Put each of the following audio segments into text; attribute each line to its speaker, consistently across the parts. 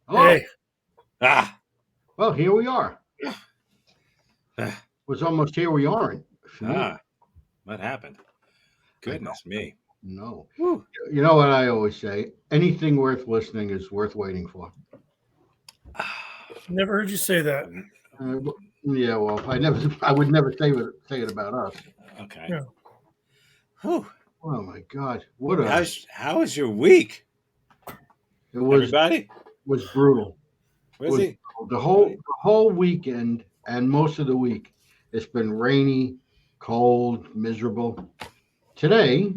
Speaker 1: Oh,
Speaker 2: Hey,
Speaker 3: Ah.
Speaker 1: well, here we are.
Speaker 3: Ah.
Speaker 1: Was almost here we aren't. For me.
Speaker 3: What happened? Goodness me.
Speaker 1: No.
Speaker 3: Whew.
Speaker 1: You know what I always say? Anything worth listening is worth waiting for.
Speaker 2: never heard you say that.
Speaker 1: Uh, yeah, well, I would never say it about us.
Speaker 3: Okay.
Speaker 2: Yeah.
Speaker 3: Whew.
Speaker 1: Oh my God, what a
Speaker 3: How was your week,
Speaker 1: it was
Speaker 3: everybody?
Speaker 1: was brutal.
Speaker 3: Was
Speaker 1: Was
Speaker 3: he?
Speaker 1: the whole weekend and most of the week. It's been rainy, cold, miserable. Today,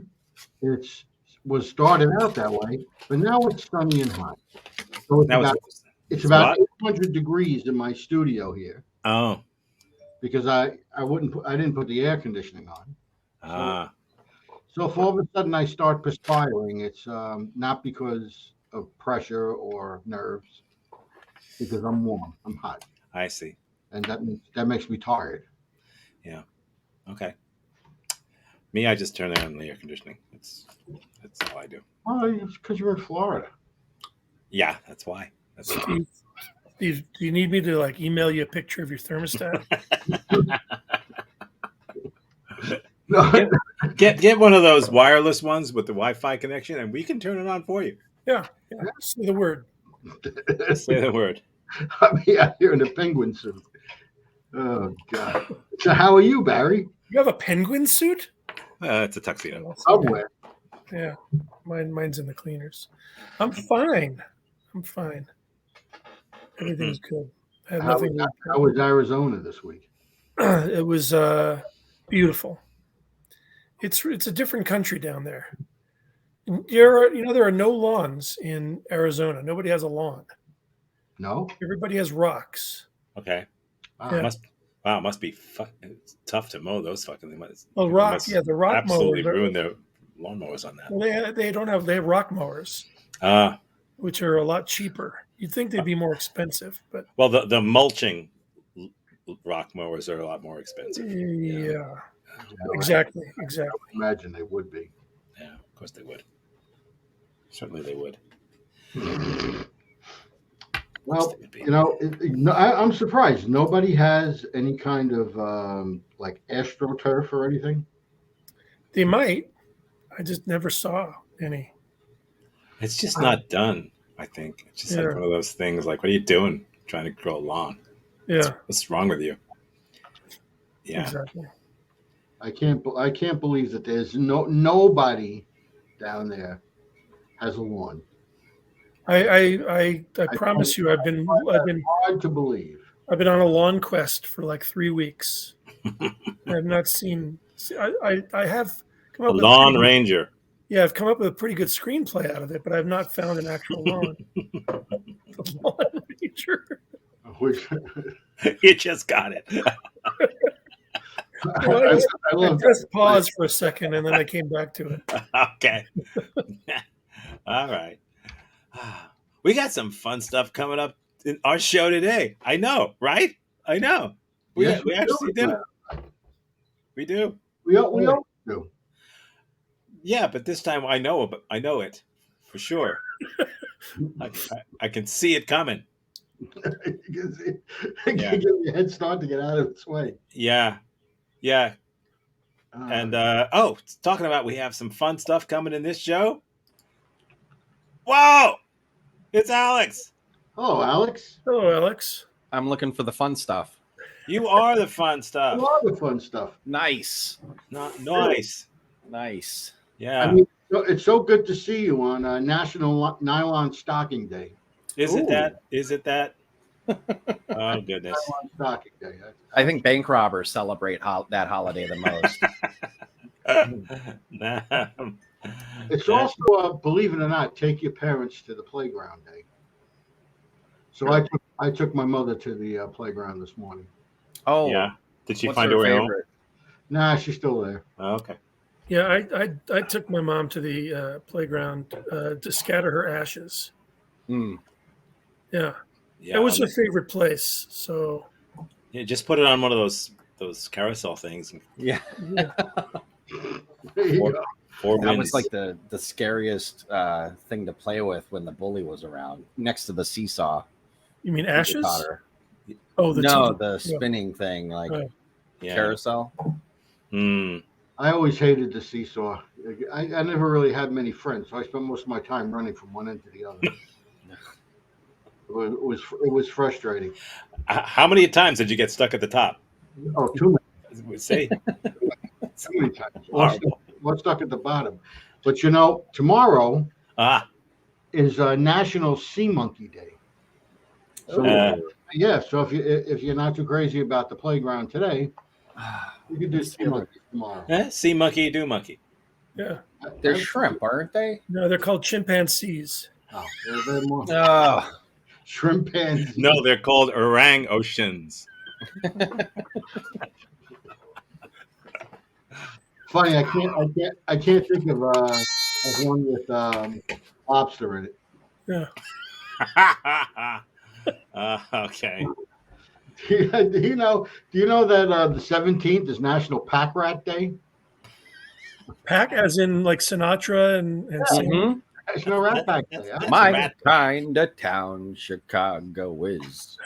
Speaker 1: it's was started out that way, but now it's sunny and hot. So
Speaker 3: That was
Speaker 1: it's
Speaker 3: it's
Speaker 1: about
Speaker 3: what?
Speaker 1: 800 degrees in my studio here
Speaker 3: Oh.
Speaker 1: because I didn't put the air conditioning on. So
Speaker 3: Ah.
Speaker 1: so if all of a sudden I start perspiring, it's not because of pressure or nerves, because I'm warm, I'm hot,
Speaker 3: I see.
Speaker 1: and that makes me tired.
Speaker 3: Yeah. Okay. Me, I just turn on the air conditioning. That's all I do.
Speaker 1: Well, it's because you're in Florida.
Speaker 3: Yeah, that's why. That's why.
Speaker 2: Steve, do you need me to like email you a picture of your thermostat?
Speaker 1: No,
Speaker 3: Get one of those wireless ones with the Wi-Fi connection, and we can turn it on for you.
Speaker 2: Yeah. Say the word.
Speaker 3: Just say the word.
Speaker 1: I'll be out here in a penguin suit. Oh God. So how are you, Barry?
Speaker 2: You have a penguin suit?
Speaker 3: It's a tuxedo.
Speaker 2: That's
Speaker 1: Somewhere.
Speaker 2: Yeah. Mine's in the cleaners. I'm fine. Everything's good. I have
Speaker 1: How,
Speaker 2: nothing to
Speaker 1: how was Arizona this week?
Speaker 2: It was beautiful. It's a different country down there. There are no lawns in Arizona. Nobody has a lawn.
Speaker 1: No.
Speaker 2: Everybody has rocks.
Speaker 3: Okay.
Speaker 2: Yeah.
Speaker 3: Must be it's tough to mow those fucking things.
Speaker 2: Well,
Speaker 3: People
Speaker 2: rock.
Speaker 3: must
Speaker 2: Yeah, the rock
Speaker 3: absolutely
Speaker 2: mowers.
Speaker 3: ruin their lawnmowers on that.
Speaker 2: Well, they have rock mowers,
Speaker 3: Ah.
Speaker 2: which are a lot cheaper. You'd think they'd be more expensive, but
Speaker 3: Well, the mulching rock mowers are a lot more expensive.
Speaker 2: yeah,
Speaker 1: Yeah,
Speaker 2: exactly.
Speaker 1: I imagine they would be.
Speaker 3: Yeah, of course they would. Certainly they would.
Speaker 1: Well, I'm surprised nobody has any kind of like astroturf or anything.
Speaker 2: They might. I just never saw any.
Speaker 3: It's just not done. I think it's just like one of those things. Like, what are you doing trying to grow a lawn?
Speaker 2: Yeah.
Speaker 3: What's wrong with you? Yeah.
Speaker 2: Exactly.
Speaker 1: I can't believe that there's nobody down there has a lawn.
Speaker 2: I promise you, I've been
Speaker 1: hard to believe.
Speaker 2: I've been on a lawn quest for like 3 weeks. I have not seen. I have come
Speaker 3: A
Speaker 2: up with
Speaker 3: lawn ranger.
Speaker 2: Yeah, I've come up with a pretty good screenplay out of it, but I've not found an actual lawn. The lawn ranger.
Speaker 3: You just got it.
Speaker 2: Well, I pressed pause for a second, and then I came back to it.
Speaker 3: Okay. All right. We got some fun stuff coming up in our show today. I know, right? I know. We actually do. We do.
Speaker 1: We all do.
Speaker 3: Yeah, but this time I know it for sure. I can see it coming.
Speaker 1: Give you a head start to get out of its way.
Speaker 3: Yeah. And talking about we have some fun stuff coming in this show. Whoa! It's Alex.
Speaker 1: Hello, Alex.
Speaker 2: Hello, Alex.
Speaker 4: I'm looking for the fun stuff.
Speaker 3: You are the fun stuff.
Speaker 1: You are the fun stuff.
Speaker 4: Nice.
Speaker 3: Nice.
Speaker 4: Nice.
Speaker 3: Yeah.
Speaker 1: I mean, it's so good to see you on National Nylon Stocking Day.
Speaker 3: Is it that? Oh, goodness.
Speaker 1: Nylon Stocking Day.
Speaker 4: I think bank robbers celebrate that holiday the most.
Speaker 1: It's also, believe it or not, take your parents to the playground day. So I took my mother to the playground this morning.
Speaker 4: Oh,
Speaker 3: yeah. Did she
Speaker 4: what's
Speaker 3: find her way home?
Speaker 1: Nah, she's still there.
Speaker 3: Oh, okay.
Speaker 2: Yeah, I took my mom to the playground to scatter her ashes.
Speaker 4: Mm.
Speaker 2: Yeah, it was her favorite place. So
Speaker 3: yeah, just put it on one of those carousel things.
Speaker 4: Yeah.
Speaker 3: Four
Speaker 4: That
Speaker 3: winds.
Speaker 4: was like the scariest thing to play with when the bully was around, next to the seesaw.
Speaker 2: You mean ashes?
Speaker 4: teeter-totter.
Speaker 2: Oh,
Speaker 4: No,
Speaker 2: teeter-
Speaker 4: the spinning thing, like
Speaker 2: Right.
Speaker 3: yeah.
Speaker 4: carousel.
Speaker 3: Hmm.
Speaker 1: I always hated the seesaw. I never really had many friends, so I spent most of my time running from one end to the other. It was frustrating.
Speaker 3: How many times did you get stuck at the top?
Speaker 1: Oh, too
Speaker 3: Say
Speaker 1: many times.
Speaker 3: horrible.
Speaker 1: Or stuck at the bottom. But you know, tomorrow
Speaker 3: Ah,
Speaker 1: is National Sea Monkey Day. So
Speaker 3: Uh,
Speaker 1: yeah, so if you're not too crazy about the playground today, you can do
Speaker 4: What's
Speaker 1: sea
Speaker 4: the other-
Speaker 1: monkeys tomorrow.
Speaker 3: sea monkey, do monkey.
Speaker 2: Yeah.
Speaker 4: They're shrimp, aren't they?
Speaker 2: No, they're called chimpanzees.
Speaker 1: Oh, they're more
Speaker 4: Oh,
Speaker 1: shrimp pansies.
Speaker 3: No, they're called orang oceans.
Speaker 1: Funny, I can't think of one with lobster in it.
Speaker 2: Yeah.
Speaker 3: Okay.
Speaker 1: Do you know that the 17th is National Pack Rat Day?
Speaker 2: Pack as in like Sinatra and Sam.
Speaker 4: mhm.
Speaker 1: National Rat Pack Day.
Speaker 3: That's
Speaker 4: My
Speaker 3: rat.
Speaker 4: kind of town, Chicago is.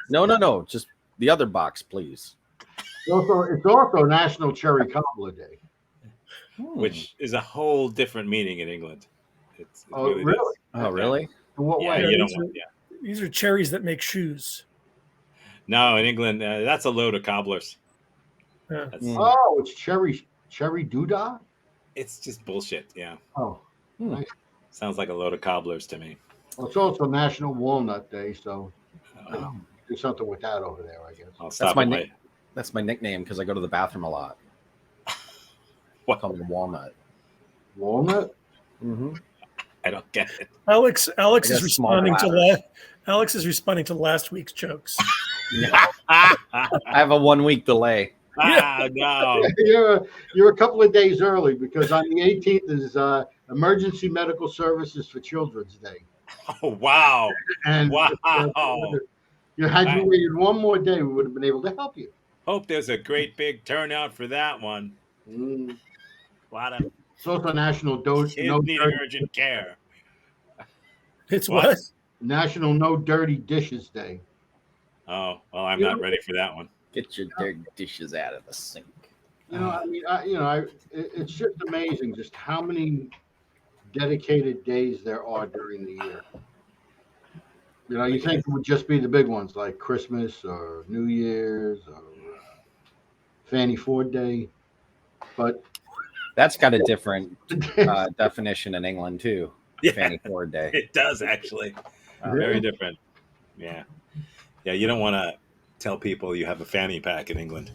Speaker 4: No. Just the other box, please.
Speaker 1: It's also National Cherry Cobbler Day.
Speaker 3: Which is a whole different meaning in England. It
Speaker 1: Oh,
Speaker 3: really?
Speaker 1: really?
Speaker 3: does.
Speaker 4: Oh, really?
Speaker 1: In what
Speaker 3: Yeah,
Speaker 1: way?
Speaker 3: you don't
Speaker 2: these
Speaker 3: want.
Speaker 2: are-
Speaker 3: Yeah.
Speaker 2: These are cherries that make shoes.
Speaker 3: No, in England, that's a load of cobblers.
Speaker 2: Yeah.
Speaker 3: That's,
Speaker 4: Mm.
Speaker 1: Oh, it's cherry doodah.
Speaker 3: It's just bullshit. Yeah,
Speaker 1: Oh,
Speaker 3: sounds like a load of cobblers to me.
Speaker 1: well, it's also National Walnut Day, so
Speaker 3: Uh,
Speaker 1: do something with that over there, I guess.
Speaker 3: I'll stop
Speaker 4: my
Speaker 3: at
Speaker 4: nick- That's my nickname because I go to the bathroom a lot.
Speaker 3: What?
Speaker 4: Call me Walnut.
Speaker 1: Walnut?
Speaker 4: Mm-hmm.
Speaker 3: I don't get it.
Speaker 2: Alex
Speaker 4: I got
Speaker 2: is responding to
Speaker 4: small
Speaker 2: Alex is responding to last week's jokes.
Speaker 4: I have a 1 week delay.
Speaker 3: No.
Speaker 1: You're a couple of days early because on the 18th is Emergency Medical Services for Children's Day.
Speaker 3: Oh, wow.
Speaker 1: And
Speaker 3: Wow.
Speaker 1: had you waited one more day, we would have been able to help you.
Speaker 3: Hope there's a great big turnout for that one.
Speaker 1: Mm.
Speaker 3: A lot of
Speaker 1: It's also National
Speaker 3: kids
Speaker 1: No
Speaker 3: needing
Speaker 1: Dirty,
Speaker 3: urgent care.
Speaker 2: It's
Speaker 3: What?
Speaker 2: what?
Speaker 1: National No Dirty Dishes Day.
Speaker 3: Oh, well, I'm not ready for that one.
Speaker 4: Get your dirty dishes out of the sink.
Speaker 1: You know, I mean, it's just amazing just how many dedicated days there are during the year. You know, you think it would just be the big ones like Christmas or New Year's or Fanny Ford Day, but
Speaker 4: That's got a different definition in England too.
Speaker 3: Yeah,
Speaker 4: Fanny Ford Day.
Speaker 3: it does actually. Very different. Yeah. Yeah, you don't want to tell people you have a fanny pack in England.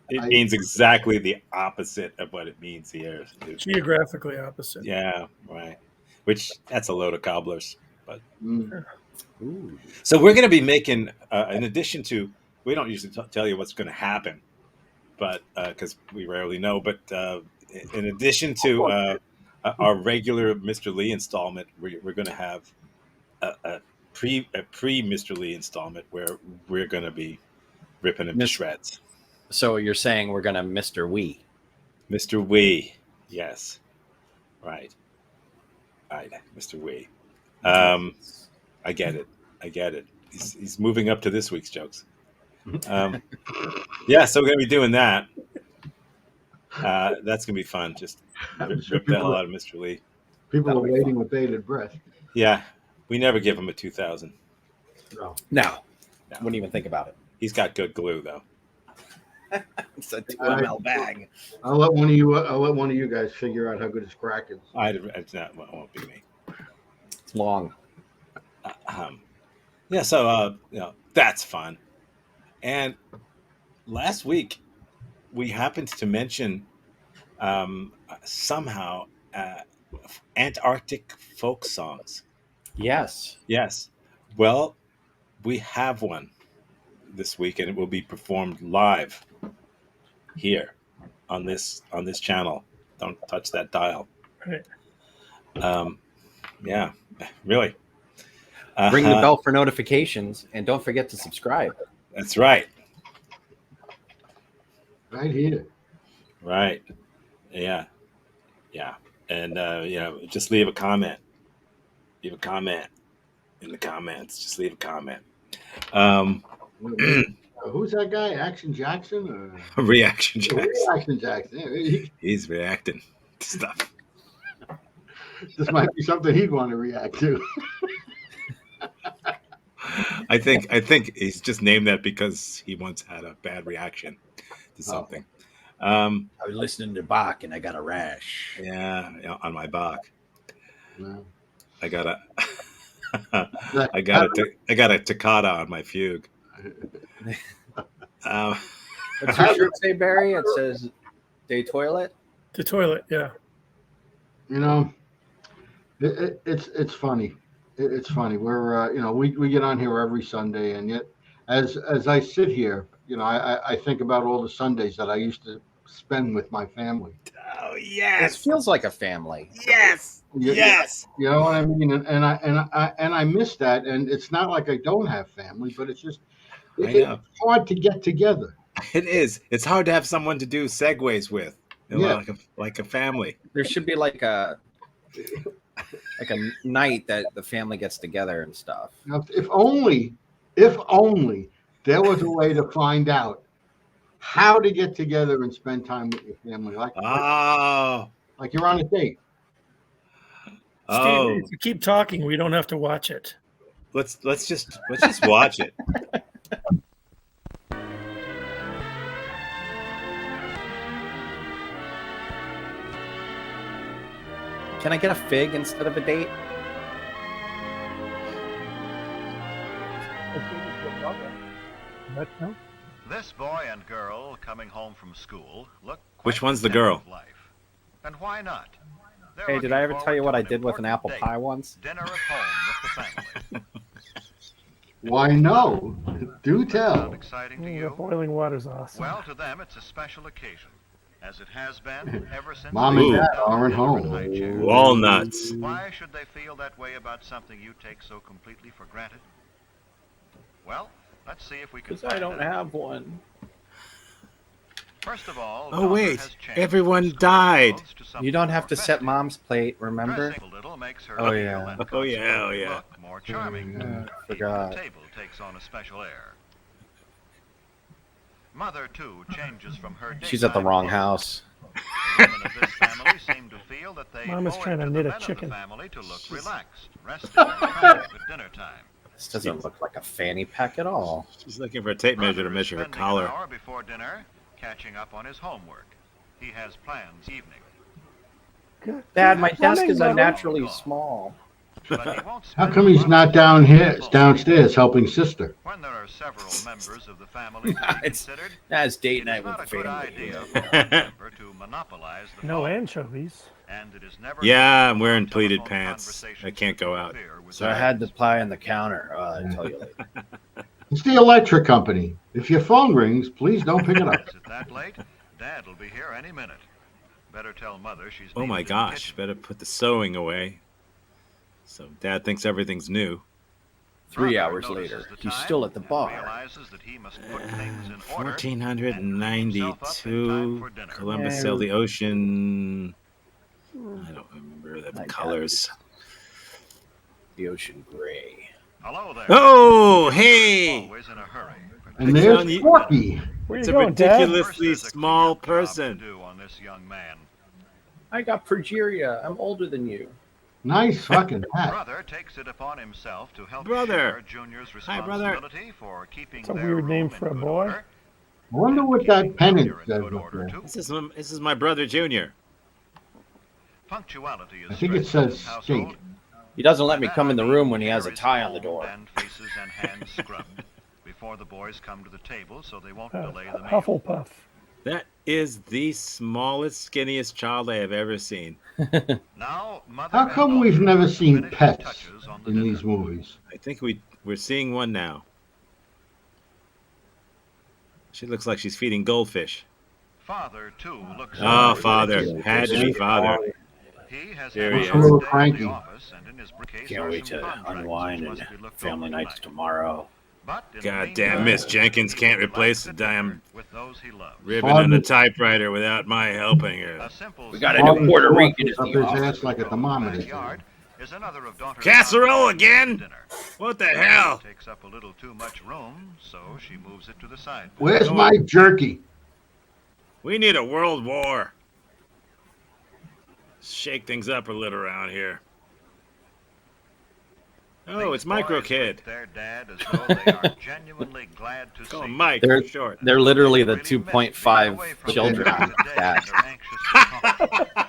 Speaker 3: It means exactly the opposite of what it means here.
Speaker 2: Geographically opposite.
Speaker 3: Yeah, right. Which that's a load of cobblers. But
Speaker 1: Mm.
Speaker 4: Ooh.
Speaker 3: so we're going to be making, in addition to, we don't usually tell you what's going to happen, but because we rarely know. But in addition to our regular Mr. Lee installment, we're going to have a pre Mr. Lee installment where we're going to be ripping him to shreds.
Speaker 4: So you're saying we're gonna Mr. Wee?
Speaker 3: Mr. Wee, yes, right, Mr. Wee. I get it. He's moving up to this week's jokes. Yeah, so we're gonna be doing that. That's gonna be fun. Just rip the hell out of Mr. Lee.
Speaker 1: People are waiting with bated breath.
Speaker 3: Yeah, we never give him a 2,000.
Speaker 4: No, wouldn't even think about it.
Speaker 3: He's got good glue though.
Speaker 4: It's a 2 ml bag.
Speaker 1: I'll let one of you guys figure out how good his crack is.
Speaker 3: It's not. Well, it won't be me.
Speaker 4: It's long.
Speaker 3: Yeah, so that's fun. And last week we happened to mention somehow Antarctic folk songs.
Speaker 4: Yes.
Speaker 3: Yes. Well, we have one this week, and it will be performed live here on this channel. Don't touch that dial.
Speaker 2: Right.
Speaker 3: Yeah, really.
Speaker 4: Ring the bell for notifications, and don't forget to subscribe.
Speaker 3: That's right.
Speaker 1: Right here.
Speaker 3: Right. Yeah. Yeah. And just leave a comment. Leave a comment in the comments. Just leave a comment. Um,
Speaker 1: Who's that guy? Action Jackson?
Speaker 3: Reaction Jackson.
Speaker 1: Action Jackson. Yeah,
Speaker 3: He's reacting to stuff.
Speaker 1: this might be something he'd want to react to.
Speaker 3: I think he's just named that because he once had a bad reaction to something.
Speaker 4: I was listening to Bach and I got a rash.
Speaker 3: Yeah, on my Bach.
Speaker 1: No.
Speaker 3: I got a toccata on my fugue.
Speaker 4: What's your shirt say, Barry? It says "Day Toilet."
Speaker 2: The toilet, yeah.
Speaker 1: You know, it's funny. It's funny. We're we get on here every Sunday, and yet as I sit here, I think about all the Sundays that I used to spend with my family.
Speaker 3: Oh
Speaker 4: It
Speaker 3: yes,
Speaker 4: feels like a family.
Speaker 3: yes, yes.
Speaker 1: You know what I mean? And I miss that. And it's not like I don't have family, but it's just
Speaker 3: I know.
Speaker 1: it's hard to get together.
Speaker 3: It is. It's hard to have someone to do segues with.
Speaker 1: Yeah.
Speaker 3: Like a family.
Speaker 4: There should be like a night that the family gets together and stuff.
Speaker 1: If only there was a way to find out how to get together and spend time with your family, like you're on a date.
Speaker 3: Oh,
Speaker 2: Steve, if you keep talking, we don't have to watch it.
Speaker 3: let's just watch it.
Speaker 4: Can I get a fig instead of a date?
Speaker 5: This boy and girl coming home from school look quite
Speaker 3: Which one's the
Speaker 5: content
Speaker 3: girl?
Speaker 5: with life. And why not? They're
Speaker 4: Hey, did
Speaker 5: looking
Speaker 4: I ever
Speaker 5: forward
Speaker 4: tell you what
Speaker 5: to
Speaker 4: I did with an
Speaker 5: important
Speaker 4: apple
Speaker 5: date,
Speaker 4: pie once?
Speaker 5: Dinner at home with the family.
Speaker 1: Why no? Do
Speaker 5: Sound
Speaker 1: tell.
Speaker 5: exciting to
Speaker 2: The
Speaker 5: you?
Speaker 2: boiling water's awesome.
Speaker 5: Well, to them it's a special occasion, as it has been ever since
Speaker 1: Mom
Speaker 5: they
Speaker 1: and
Speaker 5: sat
Speaker 1: Dad
Speaker 5: down
Speaker 1: aren't
Speaker 5: to dinner in
Speaker 1: home.
Speaker 5: high chairs.
Speaker 3: Walnuts.
Speaker 5: Why should they feel that way about something you take so completely for granted? Well, let's see if we can
Speaker 4: Because I
Speaker 5: find
Speaker 4: don't
Speaker 5: out.
Speaker 4: have one.
Speaker 5: First of all,
Speaker 3: Oh,
Speaker 5: Donna
Speaker 3: wait.
Speaker 5: has changed
Speaker 3: Everyone
Speaker 5: from school
Speaker 3: died.
Speaker 5: clothes to something
Speaker 4: You don't have
Speaker 5: more
Speaker 4: to set
Speaker 5: festive.
Speaker 4: mom's plate, remember?
Speaker 5: Dressing a little makes her
Speaker 4: Oh,
Speaker 5: feel
Speaker 4: yeah.
Speaker 5: and
Speaker 3: Oh, yeah, oh,
Speaker 5: consequently
Speaker 3: yeah.
Speaker 5: look more charming.
Speaker 1: Yeah,
Speaker 5: Even
Speaker 4: forgot.
Speaker 5: the table takes on a special air. Mother too changes from her.
Speaker 4: She's at the
Speaker 5: daytime
Speaker 4: wrong
Speaker 5: clothes.
Speaker 4: house.
Speaker 5: The women of this family seem to feel that they
Speaker 2: Mom is
Speaker 5: owe it
Speaker 2: trying to
Speaker 5: to
Speaker 2: knit
Speaker 5: the
Speaker 2: a
Speaker 5: men of
Speaker 2: chicken.
Speaker 5: the family to look relaxed, rested, and attractive at dinner time.
Speaker 4: This doesn't look like a fanny pack at all.
Speaker 3: She's looking for a tape measure to
Speaker 5: Brother is
Speaker 3: measure her
Speaker 5: spending
Speaker 3: collar.
Speaker 5: An hour before dinner, catching up on his homework. He has plans evening.
Speaker 2: Good.
Speaker 4: Dad, my desk
Speaker 2: Plumbing,
Speaker 4: is
Speaker 2: Mother.
Speaker 4: unnaturally small.
Speaker 5: But he won't
Speaker 1: How
Speaker 5: spend
Speaker 1: come
Speaker 5: a
Speaker 1: he's
Speaker 5: lot
Speaker 1: not
Speaker 5: of time
Speaker 1: down here,
Speaker 5: alone.
Speaker 1: downstairs helping sister?
Speaker 5: When there are several members of the family to be
Speaker 4: It's-
Speaker 5: considered,
Speaker 4: That's
Speaker 5: it
Speaker 4: date
Speaker 5: is
Speaker 4: night
Speaker 5: not
Speaker 4: with
Speaker 5: a
Speaker 4: the
Speaker 5: good
Speaker 4: family.
Speaker 5: idea for one member to monopolize the
Speaker 2: No
Speaker 5: phone.
Speaker 2: anchovies.
Speaker 5: And it is never
Speaker 3: Yeah,
Speaker 5: good
Speaker 3: I'm
Speaker 5: for
Speaker 3: wearing
Speaker 5: telephone
Speaker 3: pleated pants.
Speaker 5: conversations
Speaker 3: I can't go
Speaker 5: to
Speaker 3: out.
Speaker 5: interfere with
Speaker 4: So I had the pie on the counter. I'll tell you later.
Speaker 1: It's the electric company. If your phone rings, please don't pick it up.
Speaker 5: Is it that late? Dad will be here any minute. Better tell Mother she's
Speaker 3: Oh my
Speaker 5: needed in the
Speaker 3: gosh,
Speaker 5: kitchen.
Speaker 3: better put the sewing away. So Dad thinks everything's new.
Speaker 4: 3
Speaker 5: Brother
Speaker 4: hours
Speaker 5: notices
Speaker 4: later,
Speaker 5: the
Speaker 4: he's
Speaker 5: time
Speaker 4: still at the
Speaker 5: and
Speaker 4: bar.
Speaker 5: realizes that he must put things in order.
Speaker 3: 1492. Columbus
Speaker 4: Yeah.
Speaker 3: sailed the ocean. I don't remember the
Speaker 4: My
Speaker 3: colors.
Speaker 4: The ocean gray.
Speaker 5: Hello there.
Speaker 3: Oh, hey!
Speaker 5: Always in a hurry.
Speaker 1: And
Speaker 3: John,
Speaker 1: there's
Speaker 3: you-
Speaker 1: Porky.
Speaker 2: Where
Speaker 3: It's
Speaker 2: you
Speaker 3: a
Speaker 2: going, Dad?
Speaker 3: ridiculous-
Speaker 5: First, there's a
Speaker 3: small
Speaker 5: cleanup job
Speaker 3: person.
Speaker 5: to do on this young man.
Speaker 4: I got progeria. I'm older than you.
Speaker 1: Nice fucking hat.
Speaker 5: Brother takes it upon himself to help
Speaker 3: Brother.
Speaker 5: share Junior's
Speaker 3: Hi, brother.
Speaker 5: responsibility for keeping
Speaker 2: It's a
Speaker 5: their
Speaker 2: weird name
Speaker 5: room
Speaker 2: for
Speaker 5: in
Speaker 2: a
Speaker 5: good
Speaker 2: boy.
Speaker 5: order.
Speaker 1: I wonder what that pennant says
Speaker 5: Good
Speaker 1: up
Speaker 5: order,
Speaker 1: there.
Speaker 5: too.
Speaker 3: This is my brother Junior.
Speaker 5: Punctuality is
Speaker 1: I think it
Speaker 5: strict in
Speaker 1: says
Speaker 5: this household.
Speaker 1: skate.
Speaker 4: He doesn't let me
Speaker 5: That
Speaker 4: come in the
Speaker 5: means
Speaker 4: room when he has a
Speaker 5: hair is
Speaker 4: tie on the
Speaker 5: combed
Speaker 4: door.
Speaker 5: And faces and hands scrubbed before the boys come to the table so they won't delay the meal.
Speaker 2: Hufflepuff.
Speaker 3: That is the smallest, skinniest child I have ever seen.
Speaker 5: Now, Mother
Speaker 1: How
Speaker 5: and
Speaker 1: come
Speaker 5: daughter
Speaker 1: we've never
Speaker 5: put the
Speaker 1: seen
Speaker 5: finishing
Speaker 1: pets
Speaker 5: touches on the
Speaker 1: in
Speaker 5: dinner.
Speaker 1: these movies?
Speaker 3: I think we're seeing one now. She looks like she's feeding goldfish.
Speaker 5: Father, too, looks
Speaker 3: Oh,
Speaker 5: so
Speaker 3: father.
Speaker 5: ridiculous.
Speaker 3: Had to be father.
Speaker 5: He has
Speaker 3: There
Speaker 5: had
Speaker 3: he
Speaker 5: a
Speaker 3: is.
Speaker 5: long
Speaker 1: A little
Speaker 5: day in
Speaker 1: cranky.
Speaker 5: the office, and in his briefcase
Speaker 4: Can't
Speaker 5: are
Speaker 4: wait
Speaker 5: some
Speaker 4: to
Speaker 5: contracts
Speaker 4: unwind
Speaker 5: which
Speaker 4: and
Speaker 5: must be looked
Speaker 4: family
Speaker 5: over
Speaker 4: nights
Speaker 5: tonight.
Speaker 4: tomorrow.
Speaker 5: But in the
Speaker 3: Goddamn,
Speaker 5: meantime,
Speaker 3: Miss Jenkins
Speaker 5: he
Speaker 3: can't
Speaker 5: will
Speaker 3: replace
Speaker 5: relax
Speaker 3: the
Speaker 5: at dinner
Speaker 3: damn
Speaker 5: with those he loves.
Speaker 3: ribbon on the typewriter without my helping her.
Speaker 5: A simple
Speaker 4: We got a
Speaker 5: salad
Speaker 4: new
Speaker 1: Father
Speaker 4: Puerto
Speaker 1: Short
Speaker 4: Rican
Speaker 1: puts
Speaker 4: in
Speaker 1: up
Speaker 4: the
Speaker 1: his
Speaker 4: office.
Speaker 1: ass like a thermometer.
Speaker 5: backyard is another of daughter's
Speaker 3: Casserole
Speaker 5: contributions
Speaker 3: again?
Speaker 5: to dinner.
Speaker 3: What the hell?
Speaker 5: It takes up a little too much room, so she moves it to the sideboard.
Speaker 1: Where's my jerky?
Speaker 3: We need a world war. Shake things up a little around here. Oh, it's
Speaker 5: These
Speaker 3: Micro
Speaker 5: boys
Speaker 3: Kid.
Speaker 5: greet their dad as though they are genuinely glad to
Speaker 3: Call
Speaker 5: see
Speaker 3: him
Speaker 5: him.
Speaker 3: Mike
Speaker 4: They're
Speaker 3: for short.
Speaker 4: they're literally the
Speaker 5: Really miss being
Speaker 4: 2.5
Speaker 5: away from
Speaker 4: children
Speaker 5: them
Speaker 4: on
Speaker 5: today,
Speaker 4: that.
Speaker 5: and they're anxious to talk.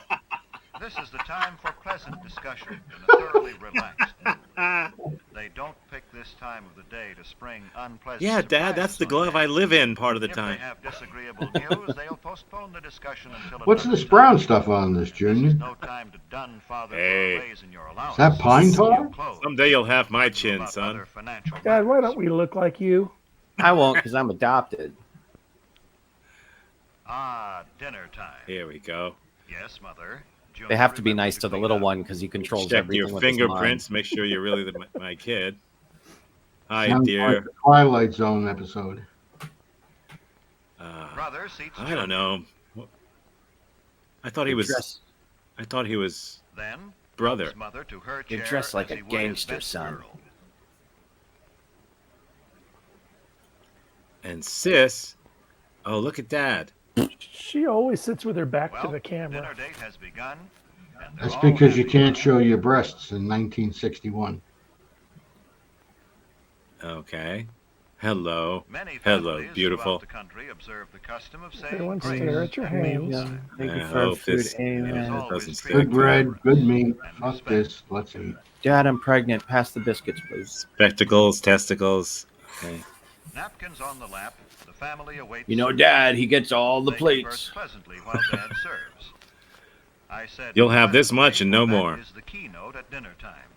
Speaker 5: This is the time for pleasant discussion in a thoroughly relaxed mood. They don't pick this time of the day to spring unpleasant
Speaker 3: Yeah, Dad, that's
Speaker 5: surprises
Speaker 3: the
Speaker 5: on
Speaker 3: glove
Speaker 5: Dad.
Speaker 3: I live in part of the
Speaker 5: If
Speaker 3: time.
Speaker 5: they have disagreeable news, they'll postpone the discussion until
Speaker 1: What's
Speaker 5: another
Speaker 1: this brown
Speaker 5: time.
Speaker 1: stuff on this,
Speaker 5: This
Speaker 1: Junior?
Speaker 5: is no time to dun father
Speaker 3: Hey.
Speaker 5: for a raise in your allowance.
Speaker 1: Is that pine tar?
Speaker 3: Someday you'll have my chin,
Speaker 5: About
Speaker 3: son.
Speaker 5: other financial
Speaker 2: Dad, why
Speaker 5: matters.
Speaker 2: don't we look like you?
Speaker 4: I won't because I'm adopted.
Speaker 5: Ah, dinner time.
Speaker 3: Here we go.
Speaker 5: Yes, Mother. Junior,
Speaker 4: They have to be
Speaker 5: remember
Speaker 4: nice to the
Speaker 5: clean
Speaker 4: little
Speaker 5: up.
Speaker 4: one because he controls
Speaker 3: Check
Speaker 4: everything
Speaker 3: your
Speaker 4: with his
Speaker 3: fingerprints. Make sure you're really my kid. Hi,
Speaker 1: Sounds like
Speaker 3: dear.
Speaker 1: the Twilight Zone episode.
Speaker 5: Brother seats
Speaker 3: I don't
Speaker 5: Junior.
Speaker 3: know. I thought he
Speaker 4: mind.
Speaker 3: was.
Speaker 4: Dress-
Speaker 3: I thought he was
Speaker 5: Then
Speaker 3: brother.
Speaker 5: helps Mother to her
Speaker 4: You're
Speaker 5: chair
Speaker 4: dressed like
Speaker 5: as
Speaker 4: a
Speaker 5: he would his
Speaker 4: gangster,
Speaker 5: best
Speaker 4: son.
Speaker 5: girl.
Speaker 3: And sis. Oh, look at Dad.
Speaker 2: She always sits with her back to
Speaker 5: Well,
Speaker 2: the camera.
Speaker 5: dinner date has begun. And they're
Speaker 1: That's
Speaker 5: all
Speaker 1: because you
Speaker 5: happy.
Speaker 1: can't show your breasts in 1961.
Speaker 3: Okay. Hello.
Speaker 5: Many
Speaker 3: Hello,
Speaker 5: families
Speaker 3: beautiful.
Speaker 5: throughout the country observe the custom of saying
Speaker 2: Everyone
Speaker 5: grace
Speaker 2: stare at your
Speaker 5: at
Speaker 2: hands.
Speaker 5: mealtime.
Speaker 4: Thank you
Speaker 3: I
Speaker 4: for our
Speaker 3: hope
Speaker 4: food.
Speaker 3: this
Speaker 4: Amen.
Speaker 5: always
Speaker 3: doesn't
Speaker 5: treated
Speaker 3: stick.
Speaker 1: Good bread,
Speaker 5: reverence
Speaker 1: good meat.
Speaker 5: and
Speaker 1: Fuck
Speaker 5: respect.
Speaker 1: this. Let's eat.
Speaker 4: Dad, I'm pregnant. Pass the biscuits, please.
Speaker 3: Spectacles, testicles. Okay.
Speaker 5: Napkins on the lap, the family awaits.
Speaker 4: You know,
Speaker 5: service.
Speaker 4: Dad, he gets all the
Speaker 5: They converse
Speaker 4: plates.
Speaker 5: pleasantly while Dad serves. I said,
Speaker 3: You'll have this
Speaker 5: pleasantly,
Speaker 3: much and no
Speaker 5: for
Speaker 3: more.
Speaker 5: That is the keynote at dinner time.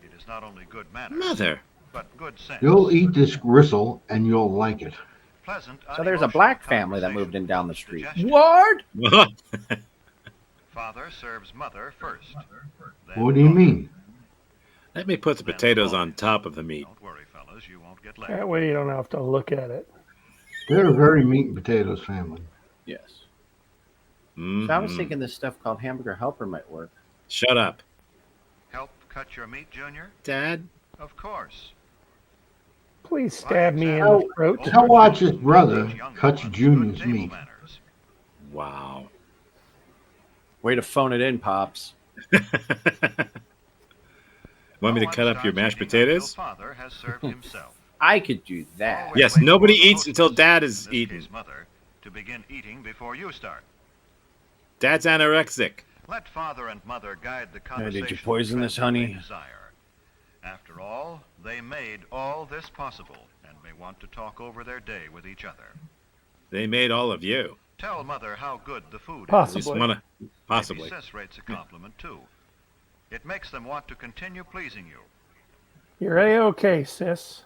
Speaker 5: It is not only good manners,
Speaker 3: Mother.
Speaker 5: but good sense.
Speaker 1: You'll eat this gristle and you'll like it.
Speaker 5: Pleasant,
Speaker 4: So there's a
Speaker 5: unemotional
Speaker 4: black family that moved in
Speaker 5: conversation
Speaker 4: down the
Speaker 5: helps
Speaker 4: street.
Speaker 5: digestion.
Speaker 4: What?
Speaker 5: Father serves Mother first. Then
Speaker 1: What do you
Speaker 5: daughter.
Speaker 1: mean?
Speaker 3: Let me put the potatoes on top of the meat.
Speaker 5: Don't worry, fellas, you won't get left.
Speaker 2: That way you don't have to look at it.
Speaker 1: They're a very meat and potatoes family.
Speaker 4: Yes.
Speaker 3: Mhm.
Speaker 4: So I was thinking this stuff called hamburger helper might work.
Speaker 3: Shut up.
Speaker 5: Help cut your meat, Junior?
Speaker 3: Dad?
Speaker 5: Of course.
Speaker 2: Please stab me in
Speaker 1: How-
Speaker 2: the throat.
Speaker 1: How watch his brother
Speaker 5: Teach younger
Speaker 1: cuts
Speaker 5: ones
Speaker 1: Junior's
Speaker 5: good table
Speaker 1: meat.
Speaker 5: manners.
Speaker 3: Wow.
Speaker 4: Way to phone it in, Pops.
Speaker 3: Want me
Speaker 5: No
Speaker 3: to
Speaker 5: one
Speaker 3: cut up your
Speaker 5: starts
Speaker 3: mashed
Speaker 5: eating
Speaker 3: potatoes?
Speaker 5: until Father has served himself.
Speaker 4: I could do that.
Speaker 5: Always
Speaker 3: Yes,
Speaker 5: wait
Speaker 3: nobody
Speaker 5: for the
Speaker 3: eats until
Speaker 5: hostess,
Speaker 3: Dad is
Speaker 5: in this
Speaker 3: eaten.
Speaker 5: case, Mother, to begin eating before you start.
Speaker 3: Dad's anorexic.
Speaker 5: Let Father and Mother guide the
Speaker 4: Hey,
Speaker 5: conversation.
Speaker 4: did you poison this,
Speaker 5: trend they
Speaker 4: honey?
Speaker 5: desire. After all, they made all this possible and may want to talk over their day with each other.
Speaker 3: They made all of you.
Speaker 5: Tell Mother how good the food
Speaker 3: At least
Speaker 2: Possibly.
Speaker 3: wanna, possibly.
Speaker 5: Maybe Sis rates a compliment too. It makes them want to continue pleasing you.
Speaker 2: You're A-okay, sis.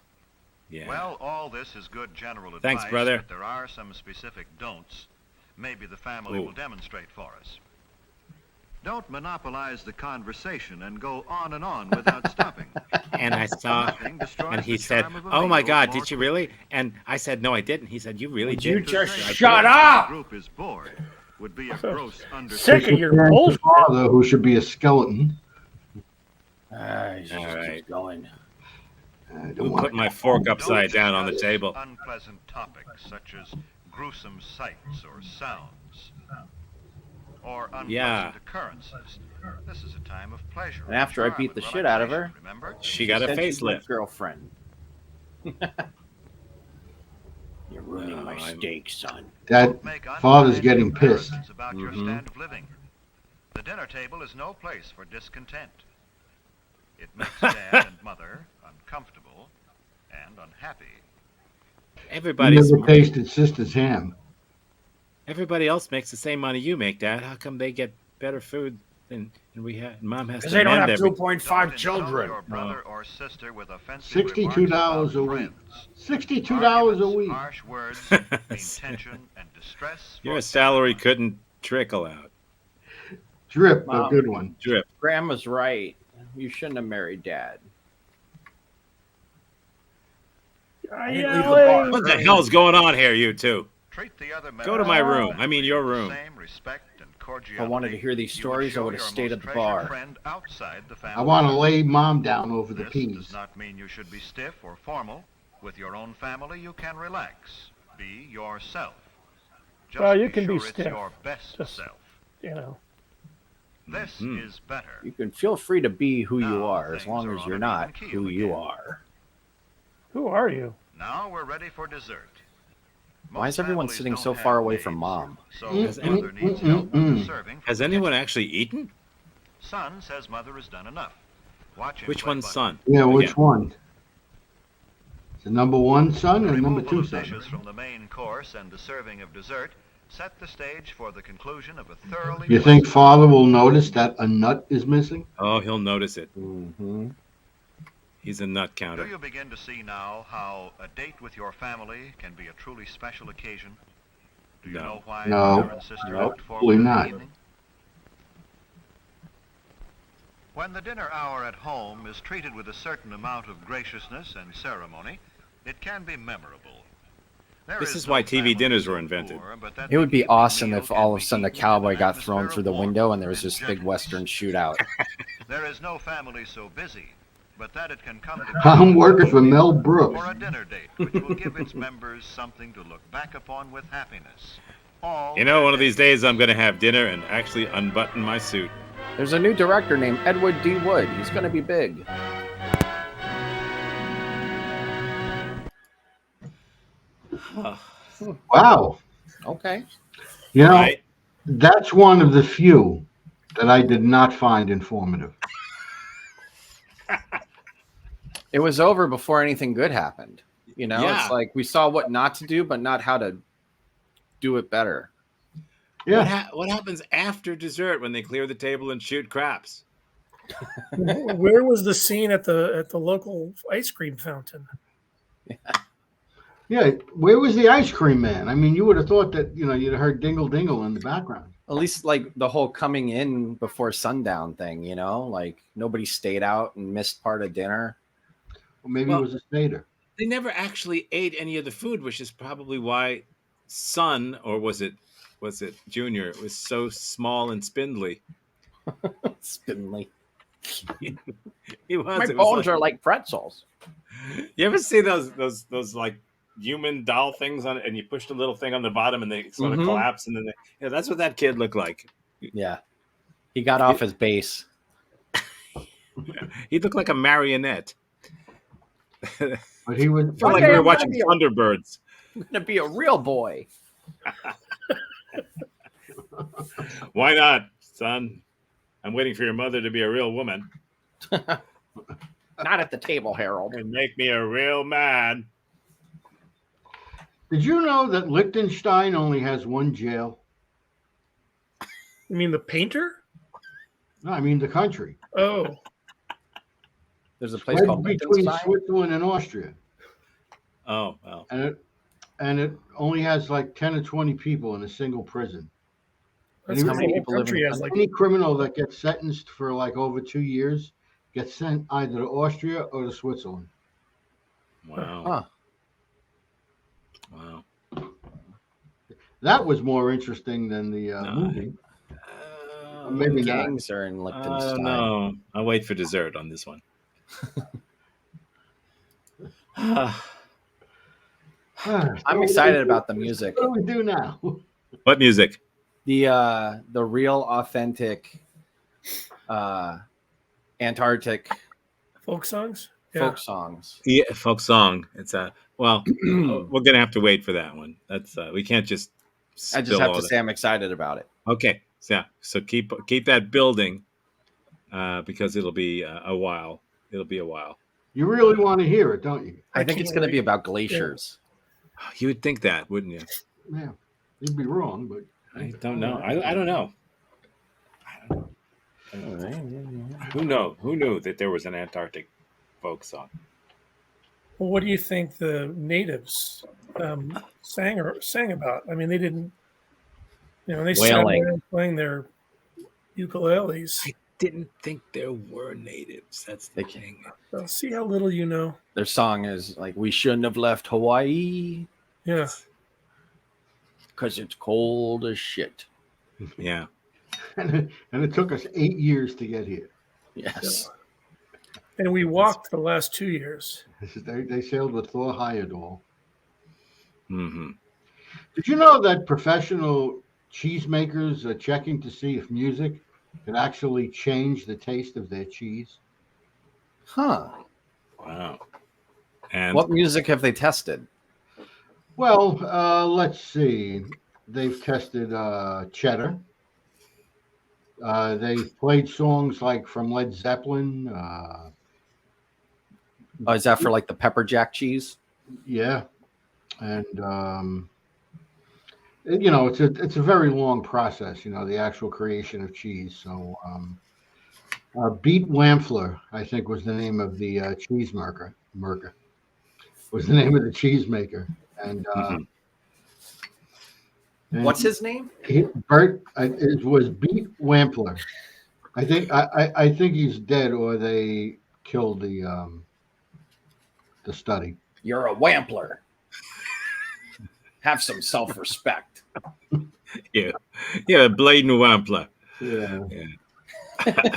Speaker 3: Yeah.
Speaker 5: Well, all this is good general advice.
Speaker 3: Thanks, brother.
Speaker 5: But there are some specific don'ts. Maybe the family
Speaker 3: Ooh.
Speaker 5: will demonstrate for us. Don't monopolize the conversation and go on without stopping.
Speaker 3: And I saw,
Speaker 5: Nothing destroys
Speaker 3: and he
Speaker 5: the
Speaker 3: said,
Speaker 5: charm of a
Speaker 3: "Oh my
Speaker 5: meal
Speaker 3: God,
Speaker 5: more
Speaker 3: did you really?" And I said, "No, I didn't." He said, "You really
Speaker 4: Would you
Speaker 3: did."
Speaker 4: just
Speaker 5: To say
Speaker 4: shut
Speaker 5: the
Speaker 4: up?
Speaker 5: Group is bored would be a gross
Speaker 2: Sick
Speaker 5: understatement.
Speaker 2: of your
Speaker 1: Parents
Speaker 2: bullshit.
Speaker 1: of father, who should be a skeleton.
Speaker 4: He just
Speaker 3: All right.
Speaker 4: keeps going.
Speaker 1: I don't
Speaker 3: We'll
Speaker 1: want
Speaker 3: put my fork upside
Speaker 5: Don't
Speaker 3: down on the
Speaker 5: discuss
Speaker 3: table.
Speaker 5: Unpleasant topics such as gruesome sights or sounds, or unpleasant
Speaker 3: Yeah.
Speaker 5: occurrences. This is a time of pleasure.
Speaker 4: And after I
Speaker 5: charm
Speaker 4: beat
Speaker 5: and
Speaker 4: the shit out of her,
Speaker 5: relaxation, remember?
Speaker 3: She got a
Speaker 4: said she's my
Speaker 3: facelift.
Speaker 4: girlfriend. You're ruining
Speaker 3: No,
Speaker 4: my
Speaker 3: I'm-
Speaker 4: steak, son.
Speaker 1: that
Speaker 5: Don't make
Speaker 1: father's
Speaker 5: unkind
Speaker 1: getting pissed.
Speaker 5: comparisons about your
Speaker 3: Mhm.
Speaker 5: standard of living. The dinner table is no place for discontent. It makes Dad and Mother uncomfortable and unhappy.
Speaker 1: He
Speaker 3: Everybody's,
Speaker 1: never tasted sister's ham.
Speaker 3: everybody else makes the same money you make, Dad. How come they get better food than we have? Mom has to
Speaker 4: Because they don't
Speaker 3: mend
Speaker 4: have
Speaker 3: every.
Speaker 4: 2.5
Speaker 5: Don't insult
Speaker 4: children.
Speaker 5: your brother or sister with offensive
Speaker 1: $62 a
Speaker 5: remarks
Speaker 1: week.
Speaker 5: about friends.
Speaker 1: $62 a
Speaker 5: Arguments,
Speaker 1: week.
Speaker 5: Harsh words, mean tension and distress.
Speaker 3: Your
Speaker 5: for
Speaker 3: salary
Speaker 5: everyone.
Speaker 3: couldn't trickle out.
Speaker 1: Drip, a
Speaker 4: Mom.
Speaker 1: good one.
Speaker 3: Drip.
Speaker 4: Grandma's right. You shouldn't have married Dad.
Speaker 2: I
Speaker 4: didn't leave the bar.
Speaker 3: What the hell's going on here, you two?
Speaker 5: Treat the other
Speaker 3: Go to my
Speaker 5: members of
Speaker 3: room.
Speaker 5: the
Speaker 3: I mean,
Speaker 5: family
Speaker 3: your
Speaker 5: with the
Speaker 3: room.
Speaker 5: same respect and
Speaker 4: If I wanted to hear these
Speaker 5: you would
Speaker 4: stories, I
Speaker 5: show
Speaker 4: would have
Speaker 5: your
Speaker 4: stayed
Speaker 5: most
Speaker 4: at the
Speaker 5: treasured
Speaker 4: bar.
Speaker 5: friend outside the family
Speaker 1: I want to
Speaker 5: circle.
Speaker 1: lay mom down over the
Speaker 5: This
Speaker 1: peas.
Speaker 5: does not mean you should be stiff or formal. With your own family, you can relax. Be yourself. Just
Speaker 2: Well, you
Speaker 5: be
Speaker 2: can be
Speaker 5: sure it's
Speaker 2: stiff.
Speaker 5: your best
Speaker 2: Just-
Speaker 5: self.
Speaker 2: You know.
Speaker 5: This
Speaker 3: Mhm.
Speaker 5: is better.
Speaker 4: You can feel free to be who you
Speaker 5: Now
Speaker 4: are as
Speaker 5: things
Speaker 4: long
Speaker 5: are
Speaker 4: as
Speaker 5: on
Speaker 4: you're
Speaker 5: an
Speaker 4: not
Speaker 5: even keel
Speaker 4: who you
Speaker 5: again.
Speaker 4: are.
Speaker 2: Who are you?
Speaker 5: Now we're ready for dessert.
Speaker 4: Why is
Speaker 5: Most
Speaker 4: everyone
Speaker 5: families
Speaker 4: sitting
Speaker 5: don't
Speaker 4: so
Speaker 5: have
Speaker 4: far away from
Speaker 5: maids,
Speaker 4: Mom?
Speaker 5: So
Speaker 3: Has
Speaker 5: mother
Speaker 3: any-
Speaker 5: needs help with the
Speaker 1: Mm-mm-mm.
Speaker 5: serving. from
Speaker 3: Has
Speaker 5: the
Speaker 3: anyone
Speaker 5: kitchen.
Speaker 3: actually eaten?
Speaker 5: Son says mother has done enough. Watch him
Speaker 3: Which
Speaker 5: play
Speaker 3: one's
Speaker 5: butter.
Speaker 3: son?
Speaker 1: Yeah, which
Speaker 3: Again.
Speaker 1: one? The number one son
Speaker 5: The
Speaker 1: and number
Speaker 5: removal
Speaker 1: two
Speaker 5: of
Speaker 1: son?
Speaker 5: dishes from the main course and the serving of dessert set the stage for the conclusion of a thoroughly
Speaker 1: You think
Speaker 5: pleasant-
Speaker 1: father will notice that a nut is missing?
Speaker 3: Oh, he'll notice it.
Speaker 4: Mm-hmm.
Speaker 3: He's a nut
Speaker 5: Do
Speaker 3: counter.
Speaker 5: you begin to see now how a date with your family can be a truly special occasion? Do you
Speaker 3: No.
Speaker 5: know why
Speaker 1: No.
Speaker 5: mother and sister
Speaker 1: Nope,
Speaker 5: looked forward
Speaker 1: probably
Speaker 5: to
Speaker 1: not.
Speaker 5: the evening? When the dinner hour at home is treated with a certain amount of graciousness and ceremony, it can be memorable. There
Speaker 3: This is
Speaker 5: no
Speaker 3: why TV
Speaker 5: family
Speaker 3: dinners
Speaker 5: so
Speaker 3: were invented.
Speaker 5: poor, but that
Speaker 4: It would
Speaker 5: the
Speaker 4: be
Speaker 5: evening
Speaker 4: awesome
Speaker 5: meal
Speaker 4: if
Speaker 5: can
Speaker 4: all of
Speaker 5: be
Speaker 4: a sudden a
Speaker 5: eaten in
Speaker 4: cowboy
Speaker 5: an
Speaker 4: got thrown
Speaker 5: atmosphere
Speaker 4: through
Speaker 5: of
Speaker 4: the
Speaker 5: warmth
Speaker 4: window and there was
Speaker 5: and
Speaker 4: this big
Speaker 5: gentleness.
Speaker 4: Western shootout.
Speaker 5: There is no family so busy, but that it can come
Speaker 1: I'm working for
Speaker 5: together
Speaker 1: Mel Brooks.
Speaker 5: for a dinner date which will give its members something to look back upon with happiness. All
Speaker 3: You know, one of
Speaker 5: their
Speaker 3: these days I'm going to have dinner and actually unbutton my suit.
Speaker 4: There's a new director named Edward D. Wood. He's going to be big.
Speaker 1: Wow.
Speaker 4: Okay.
Speaker 1: You know,
Speaker 3: Right?
Speaker 1: that's one of the few that I did not find informative.
Speaker 4: It was over before anything good happened. You know,
Speaker 3: Yeah.
Speaker 4: it's like we saw what not to do, but not how to do it better.
Speaker 1: Yeah.
Speaker 3: What happens after dessert when they clear the table and shoot craps?
Speaker 2: Where was the scene at the local ice cream fountain?
Speaker 1: Yeah. Where was the ice cream man? I mean, you would have thought that, you'd have heard dingle dingle in the background.
Speaker 4: At least like the whole coming in before sundown thing, you know, like nobody stayed out and missed part of dinner.
Speaker 1: Or maybe
Speaker 3: Well-
Speaker 1: it was a stater.
Speaker 3: They never actually ate any of the food, which is probably why Son, or was it Junior, was so small and spindly.
Speaker 4: Spindly.
Speaker 3: He was.
Speaker 4: My
Speaker 3: It was
Speaker 4: bones
Speaker 3: like-
Speaker 4: are like pretzels.
Speaker 3: You ever see those like human doll things on it, and you push the little thing on the bottom and they sort of
Speaker 4: Mhm.
Speaker 3: collapse, and then that's what that kid looked like.
Speaker 4: Yeah. He got off his base.
Speaker 3: He looked like a marionette.
Speaker 1: But he was.
Speaker 3: Felt like
Speaker 4: Okay,
Speaker 3: we were
Speaker 4: I'm
Speaker 3: watching
Speaker 4: gonna
Speaker 3: Thunderbirds.
Speaker 4: I'm going to be a real boy.
Speaker 3: Why not, son? I'm waiting for your mother to be a real woman
Speaker 4: Not at the table, Harold.
Speaker 3: and make me a real man.
Speaker 1: Did you know that Liechtenstein only has one jail?
Speaker 2: You mean the painter?
Speaker 1: No, I mean the country.
Speaker 2: Oh,
Speaker 4: There's a place
Speaker 1: Spread
Speaker 4: called
Speaker 1: between
Speaker 4: Liechtenstein.
Speaker 1: Switzerland and Austria,
Speaker 3: Oh, well.
Speaker 1: and it only has like 10 or 20 people in a single prison.
Speaker 2: that's
Speaker 1: How
Speaker 2: because
Speaker 1: many
Speaker 2: the whole
Speaker 4: people live in
Speaker 2: country
Speaker 4: the
Speaker 2: has like
Speaker 1: Any criminal that gets sentenced for like over 2 years gets sent either to Austria or to Switzerland.
Speaker 3: Wow.
Speaker 4: Huh.
Speaker 3: Wow.
Speaker 1: That was more interesting than the
Speaker 3: No.
Speaker 1: movie.
Speaker 3: Uh,
Speaker 1: Maybe not.
Speaker 4: Gangs are in
Speaker 3: I don't
Speaker 4: Liechtenstein.
Speaker 3: know. I'll wait for dessert on this one.
Speaker 4: I'm excited about the music.
Speaker 1: What do we do now?
Speaker 3: What music?
Speaker 4: The real authentic Antarctic
Speaker 2: folk songs. Yeah.
Speaker 4: folk songs.
Speaker 3: Yeah, folk song. It's well, we're gonna have to wait for that one. That's we can't just.
Speaker 4: I just
Speaker 3: spill
Speaker 4: have
Speaker 3: all
Speaker 4: to
Speaker 3: that.
Speaker 4: say I'm excited about it.
Speaker 3: Okay, so keep that building, because it'll be a while. It'll be a while.
Speaker 1: You really want to hear it, don't you?
Speaker 4: I think it's
Speaker 2: can't
Speaker 4: going to be
Speaker 2: wait.
Speaker 4: about glaciers.
Speaker 3: You would think that, wouldn't you?
Speaker 1: Yeah. You'd be wrong, but
Speaker 3: I don't know. I don't know. Who knew that there was an Antarctic folk song?
Speaker 2: Well, what do you think the natives sang about? I mean, they didn't. They sat
Speaker 4: Wailing.
Speaker 2: there playing their ukuleles.
Speaker 3: didn't think there were natives. That's the
Speaker 4: They can-
Speaker 3: thing.
Speaker 2: So see how little you know.
Speaker 4: Their song is like, "We shouldn't have left Hawaii
Speaker 2: Yeah.
Speaker 4: because it's cold as shit."
Speaker 3: Yeah.
Speaker 1: And it took us 8 years to get here.
Speaker 4: Yes.
Speaker 2: And we walked the last 2 years.
Speaker 1: They sailed with Thor Heyerdahl.
Speaker 3: Mm-hmm.
Speaker 1: Did you know that professional cheesemakers are checking to see if music can actually change the taste of their cheese?
Speaker 4: Huh.
Speaker 3: Wow. And
Speaker 4: What music have they tested?
Speaker 1: Well, let's see. They've tested cheddar. They've played songs like from Led Zeppelin.
Speaker 4: Oh, is that for like the pepper jack cheese?
Speaker 1: Yeah, and it's a very long process. The actual creation of cheese. So Beat Wampler, I think, was the name of the cheese maker. Was the name of the cheese maker, and
Speaker 3: Mhm.
Speaker 4: What's his name?
Speaker 1: Bert. It was Beat Wampler. I think he's dead, or they killed the study.
Speaker 4: You're a wampler. Have some self-respect.
Speaker 3: Yeah, Bladen Wampler.
Speaker 1: Yeah.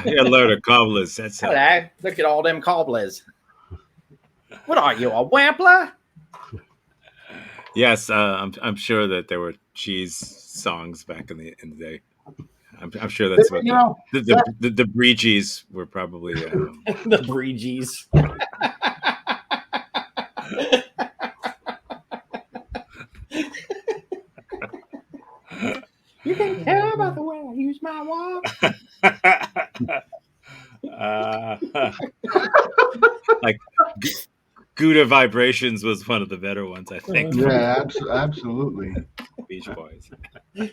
Speaker 3: Yeah, load of cobblers. That's how.
Speaker 4: Hello. Look at all them cobblers. What are you, a wampler?
Speaker 3: Yes, I'm sure that there were cheese songs back in the day. I'm sure that's what the Brie Cheese were probably.
Speaker 4: The Breegees. You can tell by the way I use my walk.
Speaker 3: Like Gouda Vibrations was one of the better ones, I think.
Speaker 1: Yeah, absolutely.
Speaker 3: Beach Boys.
Speaker 4: The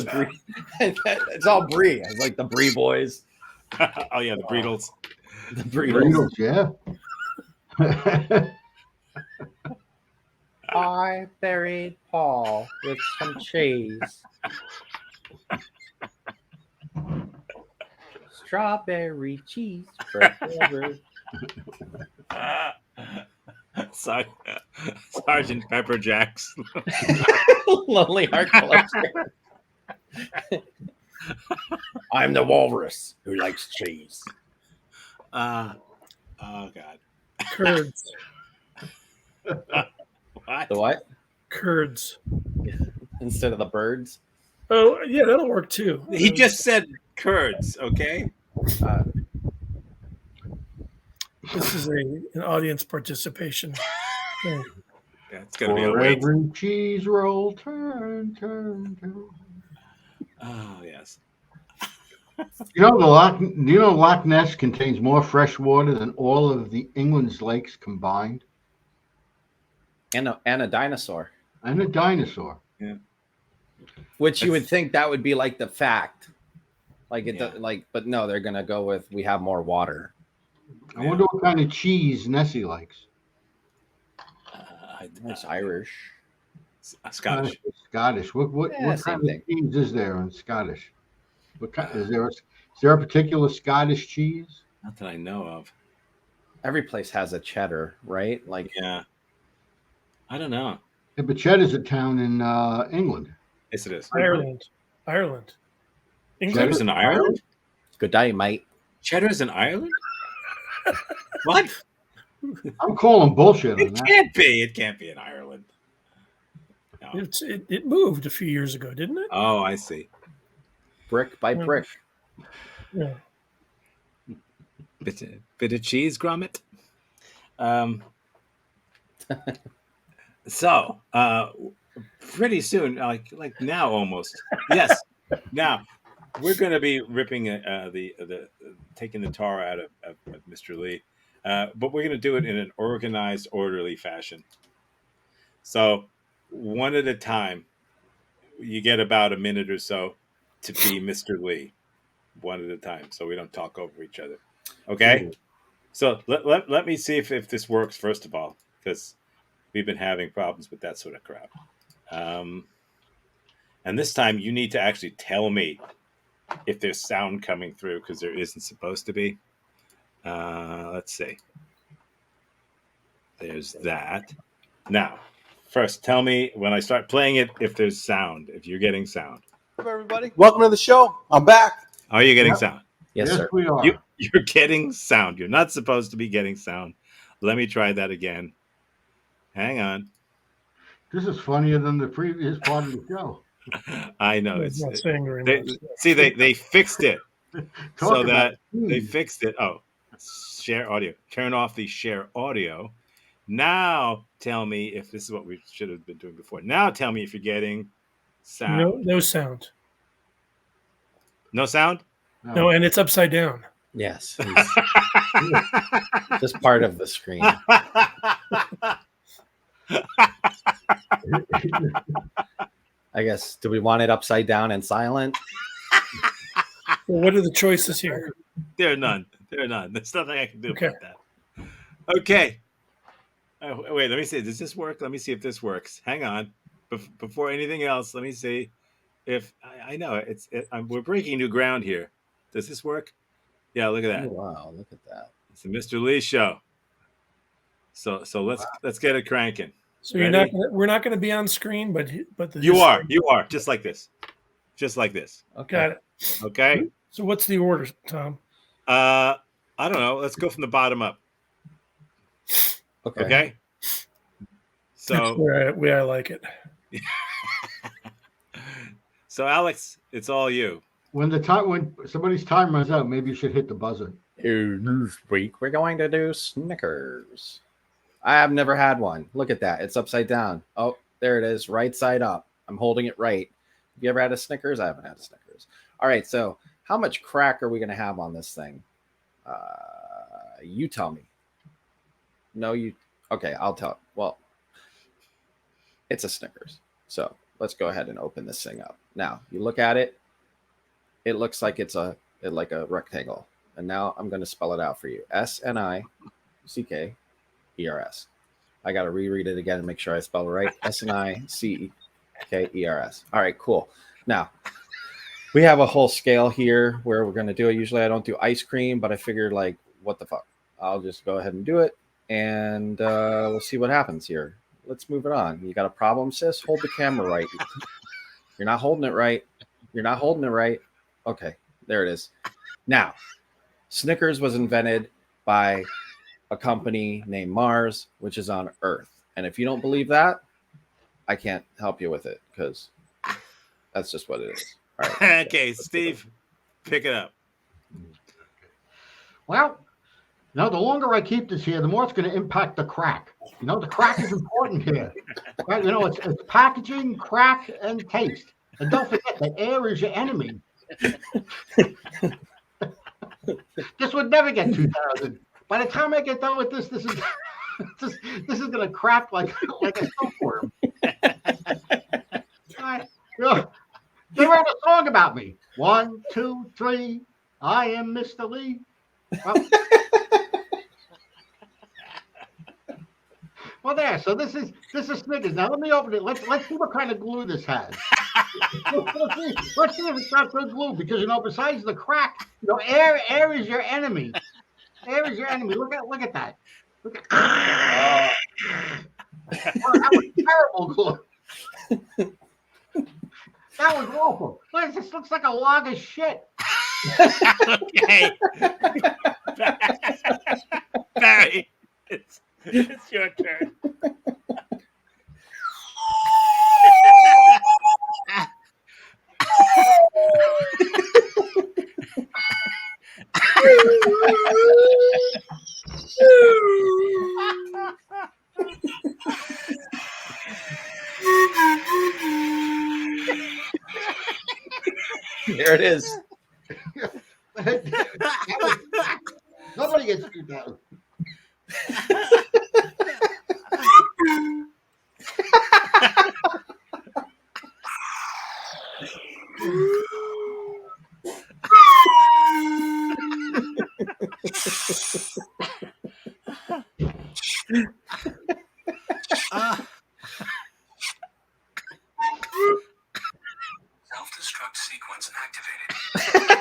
Speaker 4: Brie. It's all Brie. It's like the Brie Boys.
Speaker 3: Oh yeah, the Breedles.
Speaker 4: The Breedles.
Speaker 1: Beatles, yeah.
Speaker 4: I buried Paul with some cheese. Strawberry cheese forever.
Speaker 3: Sergeant Pepper Jacks.
Speaker 4: Lonely Heart Collection. I'm the walrus who likes cheese.
Speaker 3: Oh God.
Speaker 2: Curds.
Speaker 3: What?
Speaker 4: The what?
Speaker 2: Curds.
Speaker 4: Instead of the birds?
Speaker 2: Oh, yeah, that'll work too.
Speaker 3: He just said curds, okay?
Speaker 2: This is an audience participation. thing.
Speaker 3: Yeah, it's gonna be a
Speaker 1: For
Speaker 3: wait.
Speaker 1: every cheese roll, turn.
Speaker 3: Oh yes.
Speaker 1: Loch Ness contains more fresh water than all of the England's lakes combined,
Speaker 4: And a dinosaur.
Speaker 1: and a dinosaur.
Speaker 4: Which you would think that would be like the fact. Like it
Speaker 3: Yeah.
Speaker 4: but no, they're gonna go with we have more water.
Speaker 1: I wonder what kind of cheese Nessie likes.
Speaker 4: It's Irish.
Speaker 3: Scottish.
Speaker 1: Scottish. What
Speaker 4: Yeah,
Speaker 1: kind
Speaker 4: same
Speaker 1: of
Speaker 4: thing.
Speaker 1: cheese is there in Scottish? What kind, is there a particular Scottish cheese?
Speaker 3: Not that I know of.
Speaker 4: Every place has a cheddar, right? Like
Speaker 3: Yeah. I don't know.
Speaker 1: Yeah, but Cheddar's a town in England.
Speaker 3: Yes, it is.
Speaker 2: Ireland. England.
Speaker 3: Cheddar's in Ireland?
Speaker 4: good day, mate.
Speaker 3: Cheddar's in Ireland? What?
Speaker 1: I'm calling bullshit on
Speaker 3: It
Speaker 1: that.
Speaker 3: can't be. It can't be in Ireland. No.
Speaker 2: It moved a few years ago, didn't it?
Speaker 3: Oh, I see.
Speaker 4: Brick by brick.
Speaker 2: Yeah.
Speaker 3: Bit of cheese, grommet. So, pretty soon, like now almost. Yes, now we're going to be ripping the taking the tar out of Mr. Lee, but we're going to do it in an organized, orderly fashion. So, one at a time. You get about a minute or so to be Mr. Lee, one at a time, so we don't talk over each other. Okay. So let me see if this works first of all, because we've been having problems with that sort of crap. And this time you need to actually tell me if there's sound coming through because there isn't supposed to be. Let's see. There's that. Now, first, tell me when I start playing it if there's sound, if you're getting sound.
Speaker 6: Everybody, welcome to the show. I'm back.
Speaker 3: Are you getting
Speaker 1: Yep.
Speaker 3: sound?
Speaker 4: Yes, sir.
Speaker 1: we are.
Speaker 3: You're getting sound. You're not supposed to be getting sound. Let me try that again. Hang on.
Speaker 1: This is funnier than the previous part of the show.
Speaker 3: I know
Speaker 2: It's
Speaker 3: it's
Speaker 2: not saying very
Speaker 3: they,
Speaker 2: much.
Speaker 3: see they fixed it so
Speaker 1: Talk
Speaker 3: that
Speaker 1: about
Speaker 3: they
Speaker 1: speed.
Speaker 3: fixed it. Oh, share audio. Turn off the share audio. Now tell me if this is what we should have been doing before. Now tell me if you're getting sound.
Speaker 2: No sound.
Speaker 3: No sound?
Speaker 2: No, and it's upside down.
Speaker 4: Yes. Just part of the screen. I guess. Do we want it upside down and silent?
Speaker 2: Well, what are the choices here?
Speaker 3: There are none. There's nothing I can do
Speaker 2: Okay.
Speaker 3: about that. Okay. Wait, let me see. Does this work? Let me see if this works. Hang on. Before anything else, let me see if I know we're breaking new ground here. Does this work? Yeah, look at that.
Speaker 4: Oh, wow, look at that.
Speaker 3: It's the Mr. Lee show. So let's get it cranking.
Speaker 2: So
Speaker 3: Ready?
Speaker 2: we're not going to be on screen, but
Speaker 3: You are just like this,
Speaker 4: Okay.
Speaker 2: Got it.
Speaker 3: okay?
Speaker 2: So what's the order, Tom?
Speaker 3: I don't know. Let's go from the bottom up.
Speaker 4: Okay.
Speaker 3: Okay.
Speaker 2: That's
Speaker 3: So
Speaker 2: where I like it.
Speaker 3: so Alex, it's all you.
Speaker 1: When somebody's time runs out, maybe you should hit the buzzer.
Speaker 4: This week we're going to do Snickers. I have never had one. Look at that. It's upside down. Oh, there it is. Right side up. I'm holding it right. Have you ever had a Snickers? I haven't had a Snickers. All right. So how much crack are we going to have on this thing? You tell me. No, you. Okay, I'll tell. Well, it's a Snickers. So let's go ahead and open this thing up. Now, you look at it. It looks like it's like a rectangle. And now I'm going to spell it out for you. SNICKERS. I got to reread it again and make sure I spell it right. SNICKERS. All right, cool. Now, we have a whole scale here where we're going to do it. Usually I don't do ice cream, but I figured, like, what the fuck? I'll just go ahead and do it, and we'll see what happens here. Let's move it on. You got a problem, sis? Hold the camera right. You're not holding it right. Okay, there it is. Now, Snickers was invented by a company named Mars, which is on Earth. And if you don't believe that, I can't help you with it because that's just what it is. All right.
Speaker 3: Okay, Steve, pick it up.
Speaker 1: Well, the longer I keep this here, the more it's going to impact the crack. The crack is important here. Right? It's packaging, crack, and taste. And don't forget that air is your enemy. This would never get 2,000. By the time I get done with this, this is going to crack like a silkworm. They wrote a song about me. 1, 2, 3. I am Mr. Lee. Well, there. So this is Snickers. Now let me open it. Let's see what kind of glue this has. Let's see if it's got good glue because besides the crack, air is your enemy. Air is your enemy. Look at that. Look at that was terrible glue. That was awful. Look, this looks like a log of shit.
Speaker 3: Okay. Barry, it's your turn.
Speaker 4: There it is.
Speaker 1: Nobody gets 2,000.
Speaker 7: Self-destruct sequence activated.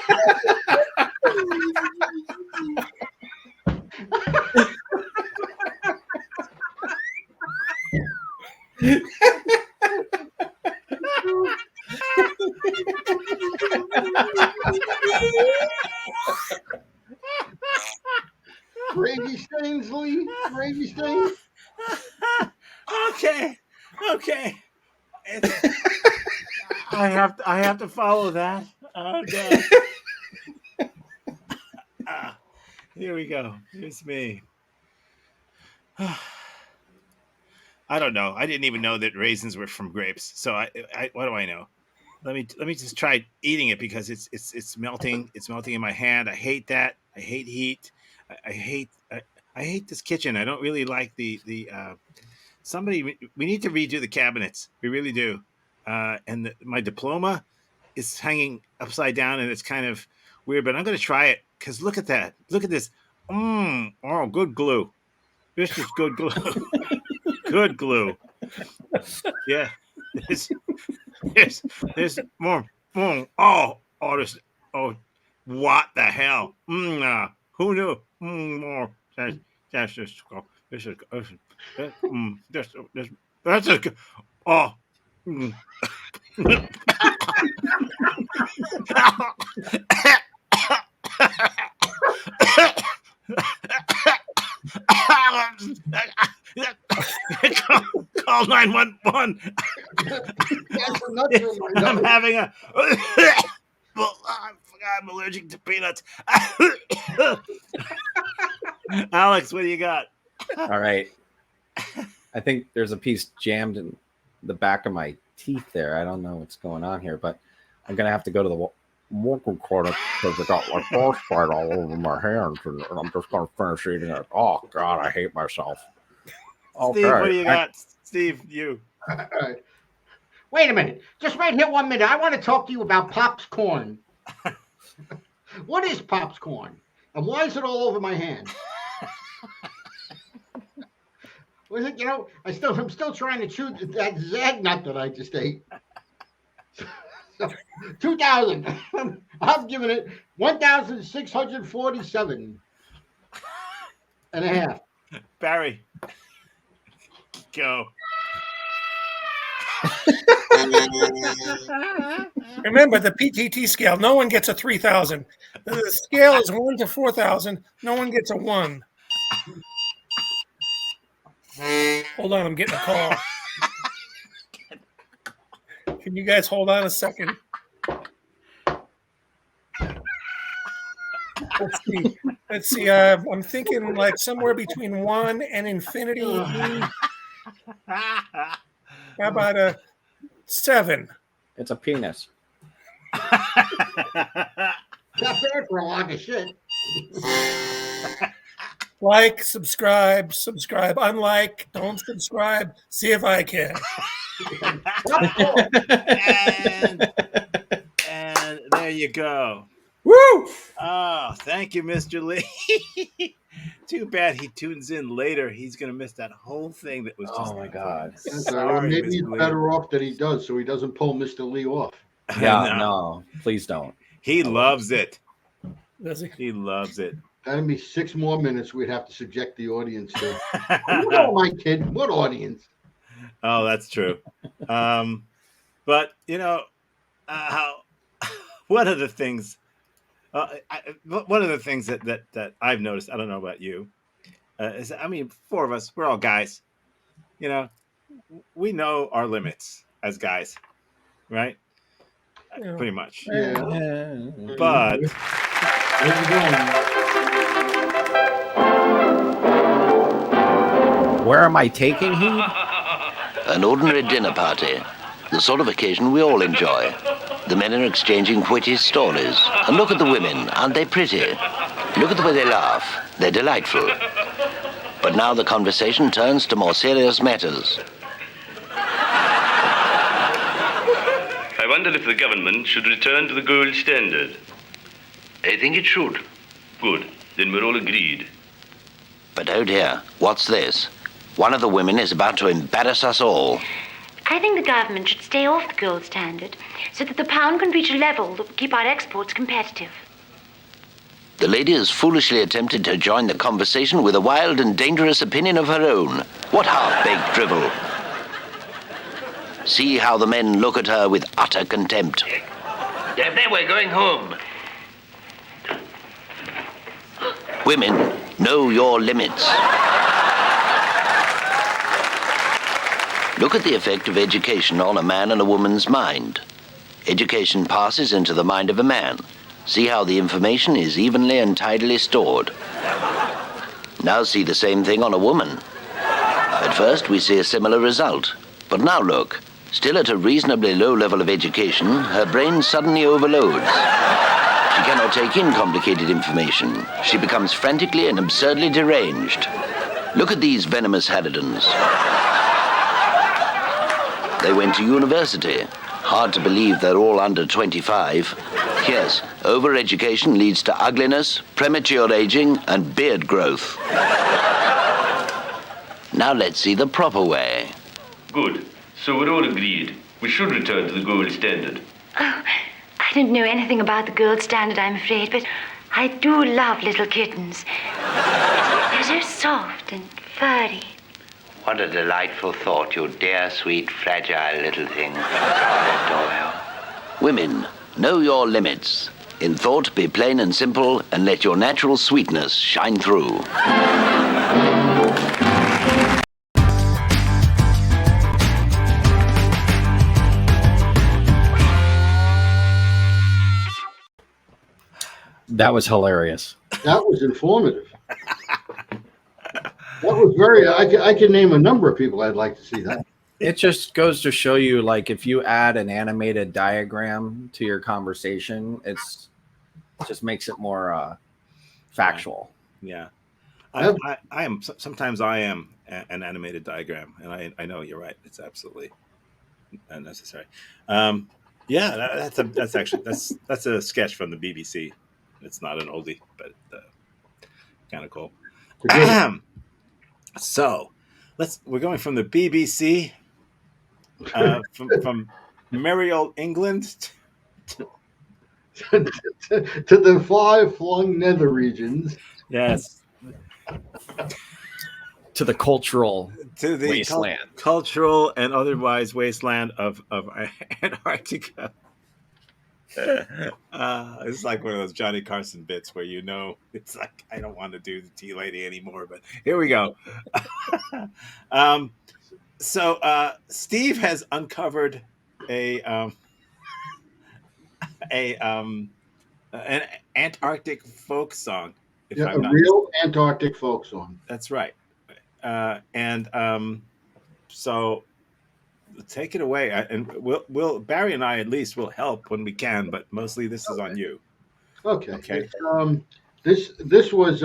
Speaker 1: Gravy stains, Lee. Gravy stains.
Speaker 3: Okay. I have to follow that. Oh no. Here we go. Here's me. I don't know. I didn't even know that raisins were from grapes. So I what do I know? Let me just try eating it because it's melting. It's melting in my hand. I hate that. I hate heat. I hate this kitchen. I don't really like the we need to redo the cabinets. We really do. My diploma is hanging upside down and it's kind of weird, but I'm going to try it because look at that. Look at this. Oh, good glue. This is good glue. Good glue. Yeah. There's more. This. Oh, what the hell? Who knew? More. That's just. This is. That's a. Oh. Call 911. I'm having a. Well, I forgot I'm allergic to peanuts. Alex, what do you got?
Speaker 4: All right. I think there's a piece jammed in the back of my teeth there. I don't know what's going on here, but I'm going to have to go to the vocal corner because I got like frostbite all over my hands, and I'm just going to finish eating it. Oh, God, I hate myself. Okay.
Speaker 3: Steve, what do you got? Steve, you.
Speaker 1: All right. Wait a minute. Just right here 1 minute. I want to talk to you about Pop's corn. What is Pop's corn? And why is it all over my hand? Was it, I'm still trying to chew that zag nut that I just ate. So, 2,000. I'm giving it 1,647 and a half.
Speaker 3: Barry, go.
Speaker 2: Remember the PTT scale. No one gets a 3,000. The scale is 1 to 4,000. No one gets a 1. Hold on, I'm getting a call. Can you guys hold on a second? Let's see. I'm thinking like somewhere between 1 and infinity. How about a 7?
Speaker 4: It's a penis.
Speaker 1: Not bad for a lot of shit.
Speaker 2: Like, subscribe. Unlike, don't subscribe. See if I can.
Speaker 3: and there you go.
Speaker 4: Woo!
Speaker 3: Oh, thank you, Mr. Lee. Too bad he tunes in later. He's going to miss that whole thing that was just.
Speaker 4: Oh, my God.
Speaker 3: Sorry,
Speaker 1: maybe
Speaker 3: Mr.
Speaker 1: he's
Speaker 3: Lee.
Speaker 1: better off that he does so he doesn't pull Mr. Lee off.
Speaker 4: Yeah, no, please don't.
Speaker 3: He loves it.
Speaker 2: Does he?
Speaker 3: He loves it.
Speaker 1: That'd be 6 more minutes we'd have to subject the audience to. My kid, what audience?
Speaker 3: Oh, that's true. But how one of the things that I've noticed, I don't know about you, is 4 of us, we're all guys. We know our limits as guys, right?
Speaker 2: Yeah.
Speaker 3: Pretty much.
Speaker 1: Yeah.
Speaker 3: But
Speaker 1: Where's he going?
Speaker 4: Where am I taking heed?
Speaker 7: An ordinary dinner party, the sort of occasion we all enjoy. The men are exchanging witty stories. And look at the women, aren't they pretty? Look at the way they laugh. They're delightful. But now the conversation turns to more serious matters.
Speaker 8: I wonder if the government should return to the gold standard. I think it should. Good. Then we're all agreed.
Speaker 7: But oh dear, what's this? One of the women is about to embarrass us all.
Speaker 9: I think the government should stay off the gold standard so that the pound can reach a level that will keep our exports competitive.
Speaker 7: The lady has foolishly attempted to join the conversation with a wild and dangerous opinion of her own. What half-baked drivel! See how the men look at her with utter contempt.
Speaker 8: Daphne, we're going home.
Speaker 7: Women, know your limits. Look at the effect of education on a man and a woman's mind. Education passes into the mind of a man. See how the information is evenly and tidily stored. Now see the same thing on a woman. At first we see a similar result. But now look, still at a reasonably low level of education, her brain suddenly overloads. She cannot take in complicated information. She becomes frantically and absurdly deranged. Look at these venomous harridans. They went to university. Hard to believe they're all under 25. Yes, overeducation leads to ugliness, premature aging, and beard growth. Now let's see the proper way.
Speaker 8: Good. So we're all agreed. We should return to the gold standard.
Speaker 9: Oh, I don't know anything about the gold standard, I'm afraid, but I do love little kittens. They're so soft and furry.
Speaker 7: What a delightful thought, you dear, sweet, fragile little thing. I adore you. Women, know your limits. In thought, be plain and simple, and let your natural sweetness shine through.
Speaker 4: That was hilarious.
Speaker 1: That was informative. That was very. I can name a number of people I'd like to see that.
Speaker 4: It just goes to show you, like, if you add an animated diagram to your conversation, it just makes it more factual.
Speaker 3: Yeah. I am sometimes I am an animated diagram, and I know you're right. It's absolutely unnecessary. Yeah, that's a sketch from the BBC. It's not an oldie, but kind of cool. So we're going from the BBC, from merry old England
Speaker 1: to the far-flung nether regions.
Speaker 3: Yes.
Speaker 4: To the cultural wasteland.
Speaker 3: Cultural and otherwise wasteland of Antarctica. It's like one of those Johnny Carson bits where it's like, I don't want to do the tea lady anymore, but here we go. So Steve has uncovered an Antarctic folk song.
Speaker 1: A real Antarctic folk song.
Speaker 3: That's right. So take it away, and we'll Barry and I at least will help when we can, but mostly this is on you.
Speaker 1: Okay.
Speaker 3: Okay.
Speaker 1: This was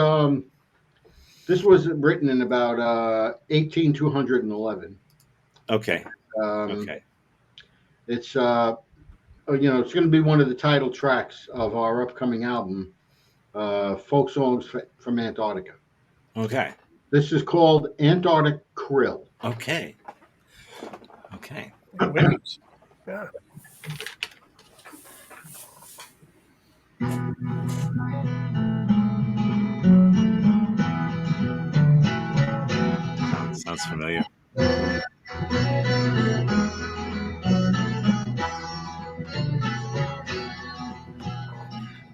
Speaker 1: written in about 18211.
Speaker 3: Okay. Okay.
Speaker 1: It's it's going to be one of the title tracks of our upcoming album, Folk Songs from Antarctica.
Speaker 3: Okay.
Speaker 1: This is called Antarctic Krill.
Speaker 3: Okay. Okay.
Speaker 2: Yeah.
Speaker 3: Sounds familiar.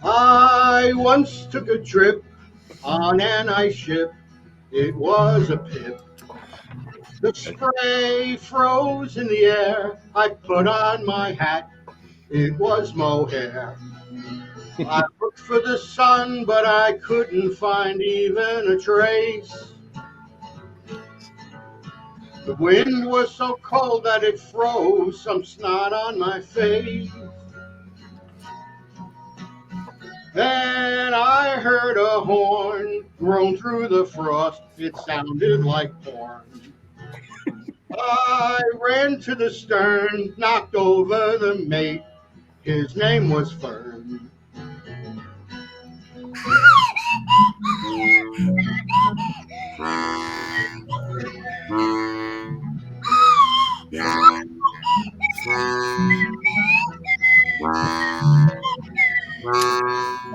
Speaker 1: I once took a trip on an ice ship. It was a pip. The spray froze in the air. I put on my hat. It was mohair. I looked for the sun, but I couldn't find even a trace. The wind was so cold that it froze some snot on my face. Then I heard a horn groan through the frost. It sounded like porn. I ran to the stern, knocked over the mate. His name was Fern.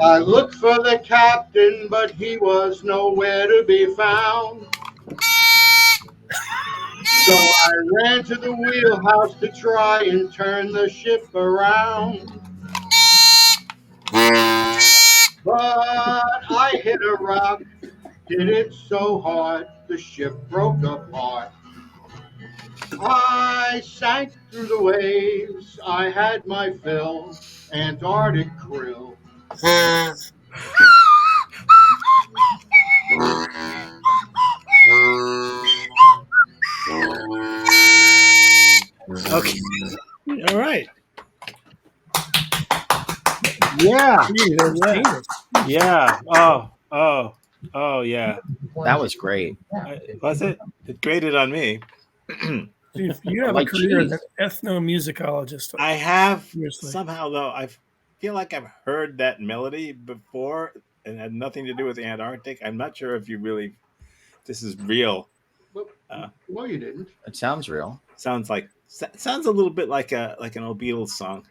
Speaker 1: I looked for the captain. but he was nowhere to be found. So I ran to the wheelhouse to try and turn the ship around. But I hit a rock, did it so hard, the ship broke apart. I sank through the waves, I had my fill, Antarctic krill.
Speaker 3: Okay. All right.
Speaker 6: Yeah.
Speaker 2: Gee, that was genius.
Speaker 6: Yeah.
Speaker 3: Oh, yeah.
Speaker 4: That was great.
Speaker 3: Was it? It graded on me.
Speaker 2: Dude, you have
Speaker 4: Like
Speaker 2: a career as
Speaker 4: cheese.
Speaker 2: an ethnomusicologist.
Speaker 3: I have
Speaker 2: Seriously.
Speaker 3: somehow though. I feel like I've heard that melody before, and it had nothing to do with the Antarctic. I'm not sure if you really. This is real.
Speaker 1: Well, you didn't.
Speaker 4: It sounds real.
Speaker 3: Sounds a little bit like an old Beatles song.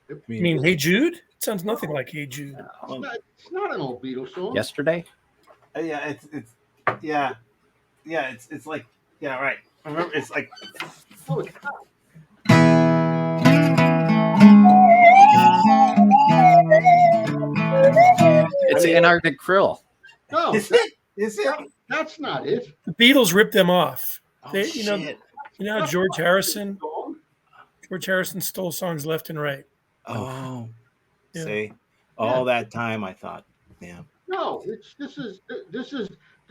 Speaker 3: I
Speaker 2: You mean Hey Jude? It sounds nothing like Hey Jude.
Speaker 1: It's not an old Beatles song.
Speaker 4: Yesterday?
Speaker 3: Yeah, it's like right. Remember, it's like
Speaker 1: Oh, it's not.
Speaker 4: It's Antarctic krill.
Speaker 1: No,
Speaker 3: is it? Is it?
Speaker 1: that's not it.
Speaker 2: The Beatles ripped them off.
Speaker 3: Oh,
Speaker 2: They,
Speaker 3: shit.
Speaker 2: you know, George Harrison stole songs left and right.
Speaker 3: Oh,
Speaker 2: Yeah.
Speaker 3: see, all that time I thought, yeah.
Speaker 1: No, this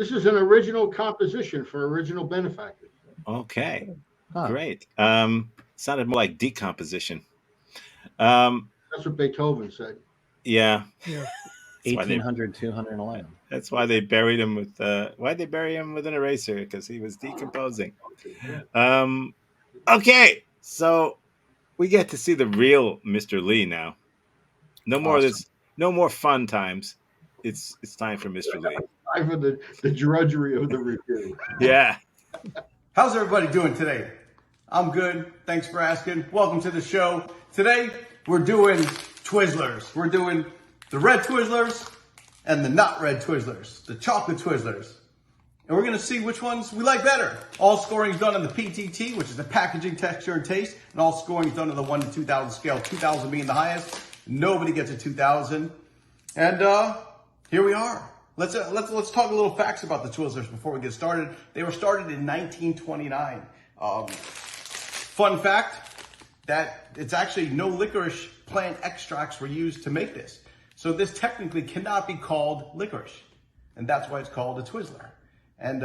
Speaker 1: is an original composition for original benefactor.
Speaker 3: Okay,
Speaker 4: Huh.
Speaker 3: great. Sounded more like decomposition.
Speaker 1: That's what Beethoven said.
Speaker 3: Yeah.
Speaker 2: Yeah.
Speaker 3: That's why they-
Speaker 4: 1800, 211.
Speaker 3: That's why they buried him with. Why'd they bury him with an eraser? Because he was decomposing. Okay, so we get to see the real Mr. Lee now. No more of this. No more fun times. It's time for Mr. Lee.
Speaker 1: Time for the drudgery of the review.
Speaker 3: Yeah.
Speaker 6: How's everybody doing today? I'm good. Thanks for asking. Welcome to the show. Today, we're doing Twizzlers. We're doing the red Twizzlers and the not red Twizzlers, the chocolate Twizzlers. And we're going to see which ones we like better. All scoring is done on the PTT, which is the packaging, texture, and taste. And all scoring is done on the 1 to 2,000 scale, 2,000 being the highest. Nobody gets a 2,000. And here we are. Let's talk a little facts about the Twizzlers before we get started. They were started in 1929. Fun fact that it's actually no licorice plant extracts were used to make this. So this technically cannot be called licorice. And that's why it's called a Twizzler. And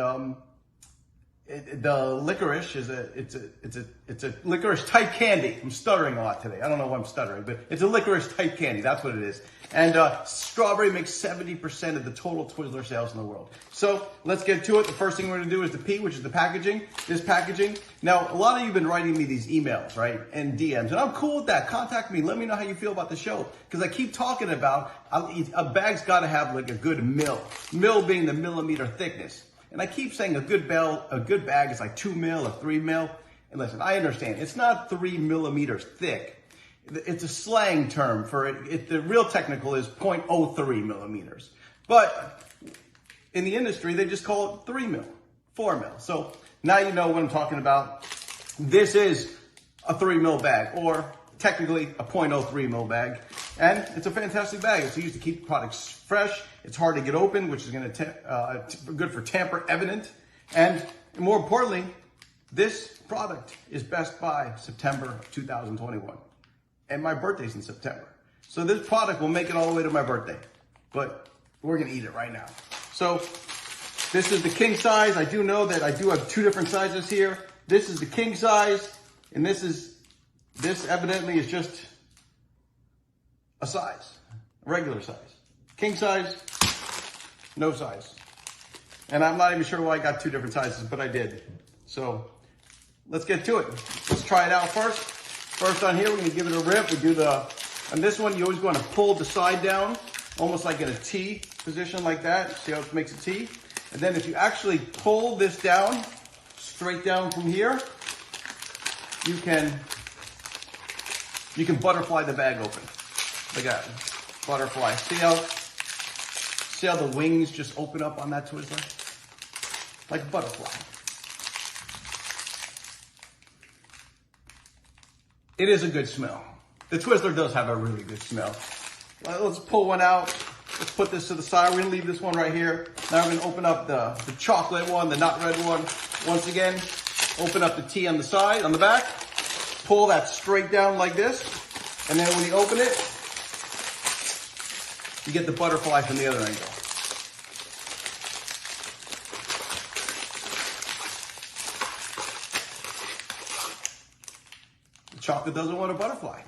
Speaker 6: the licorice is it's a licorice type candy. I'm stuttering a lot today. I don't know why I'm stuttering, but it's a licorice type candy. That's what it is. And strawberry makes 70% of the total Twizzler sales in the world. So let's get to it. The first thing we're going to do is the P, which is the packaging. This packaging. Now, a lot of you have been writing me these emails, right, and DMs, and I'm cool with that. Contact me. Let me know how you feel about the show, because I keep talking about a bag's got to have like a good mil being the millimeter thickness. And I keep saying a good bag is like 2 mil or 3 mil. And listen, I understand. It's not 3 millimeters thick. It's a slang term for it. The real technical is 0.03 millimeters. But in the industry, they just call it 3 mil, 4 mil. So now you know what I'm talking about. This is a 3 mil bag, or technically a 0.03 mil bag. And it's a fantastic bag. It's used to keep products fresh. It's hard to get open, which is going to good for tamper evident. And more importantly, this product is best by September of 2021. And my birthday's in September. So this product will make it all the way to my birthday. But we're going to eat it right now. So this is the king size. I do know that I do have 2 different sizes here. This is the king size, and this evidently is just a size, a regular size. King size, no size. And I'm not even sure why I got 2 different sizes, but I did. So let's get to it. Let's try it out first. First on here, we're gonna give it a rip. On this one, you always want to pull the side down, almost like in a T position like that. See how it makes a T? And then if you actually pull this down, straight down from here, you can butterfly the bag open. Like that, butterfly. See how See how the wings just open up on that Twizzler? Like a butterfly. It is a good smell. The Twizzler does have a really good smell. Let's pull one out. Let's put this to the side. We're gonna leave this one right here. Now we're gonna open up the chocolate one, the nut red one. Once again, open up the T on the side, on the back. Pull that straight down like this. And then when you open it, you get the butterfly from the other angle. The chocolate doesn't want a butterfly.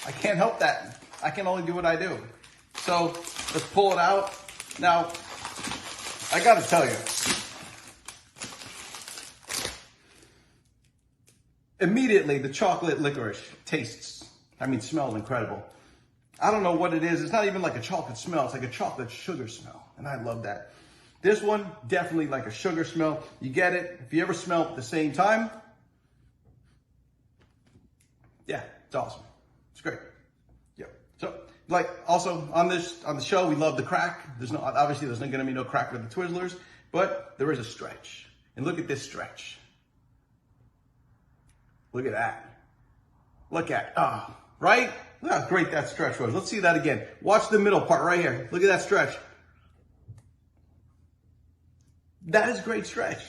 Speaker 6: I can't help that. I can only do what I do. So let's pull it out. Now, I gotta tell you, immediately the chocolate licorice smells incredible. I don't know what it is. It's not even like a chocolate smell. It's like a chocolate sugar smell. And I love that. This one, definitely like a sugar smell. You get it. If you ever smell it at the same time, yeah, it's awesome. It's great. Yeah. So, like, also on the show, we love the crack. Obviously there's not going to be no crack with the Twizzlers, but there is a stretch. And look at this stretch. Look at that. Look at, right? Look how great that stretch was. Let's see that again. Watch the middle part right here. Look at that stretch. That is a great stretch.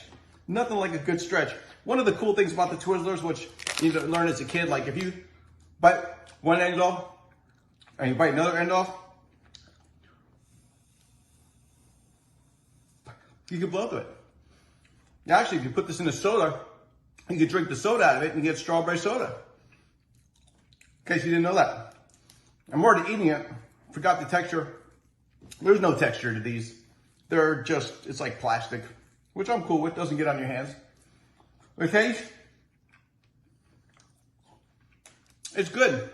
Speaker 6: Nothing like a good stretch. One of the cool things about the Twizzlers, which you need to learn as a kid, like if you bite one end off and you bite another end off, you can blow through it. Now, actually, if you put this in a soda, you can drink the soda out of it and get strawberry soda. In case you didn't know that. I'm already eating it. Forgot the texture. There's no texture to these. They're just, it's like plastic, which I'm cool with. Doesn't get on your hands. Okay? It's good.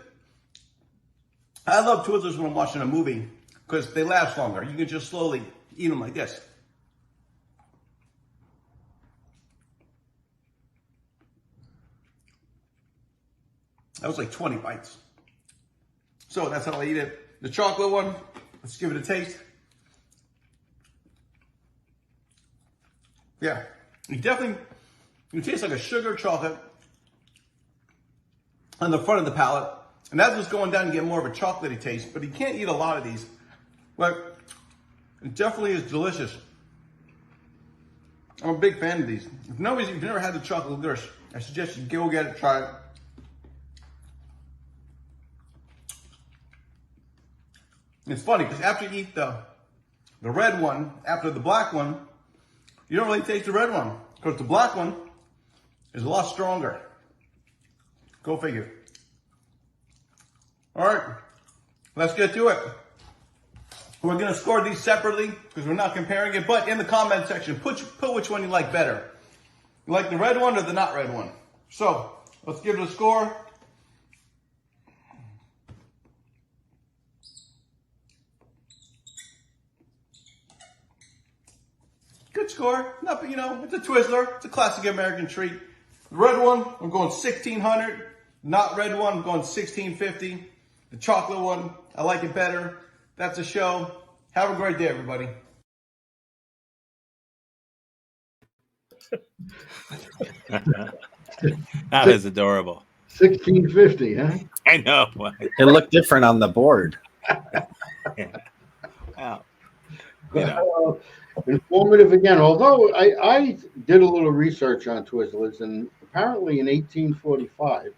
Speaker 6: I love Twizzlers when I'm watching a movie because they last longer. You can just slowly eat them like this. That was like 20 bites. So that's how I eat it. The chocolate one, let's give it a taste. Yeah, you taste like a sugar chocolate on the front of the palate. And as it's going down, you get more of a chocolatey taste, but you can't eat a lot of these. But it definitely is delicious. I'm a big fan of these. If you've never had the chocolate licorice, I suggest you go get it, try it. It's funny because after you eat the red one, after the black one, you don't really taste the red one because the black one is a lot stronger. Go figure. All right, let's get to it. We're going to score these separately because we're not comparing it, but in the comment section, put which one you like better. You like the red one or the not red one? So let's give it a score. Good score. Not, it's a Twizzler. It's a classic American treat. The red one, I'm going 1,600. Not red one, I'm going 1,650. The chocolate one, I like it better. That's a show. Have a great day, everybody.
Speaker 3: That is adorable.
Speaker 1: 1,650, huh?
Speaker 3: I know.
Speaker 4: It looked different on the board.
Speaker 3: Yeah. Wow.
Speaker 1: Informative again. Although I did a little research on Twizzlers, and apparently in 1845,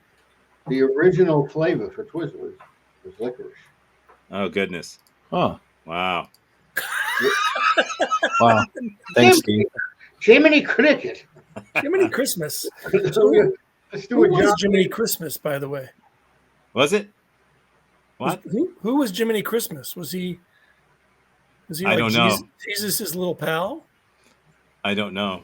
Speaker 1: the original flavor for Twizzlers was licorice.
Speaker 3: Oh, goodness.
Speaker 4: Oh.
Speaker 3: Wow.
Speaker 4: Wow. Thanks, Steve.
Speaker 1: Jiminy Cricket.
Speaker 2: Jiminy Christmas.
Speaker 1: Let's
Speaker 2: Who
Speaker 1: do a
Speaker 2: was
Speaker 1: job.
Speaker 2: Jiminy Christmas, by the way?
Speaker 3: Was it? What?
Speaker 2: Who was Jiminy Christmas? Was he
Speaker 3: I
Speaker 2: like
Speaker 3: don't know.
Speaker 2: Jesus' little pal?
Speaker 3: I don't know.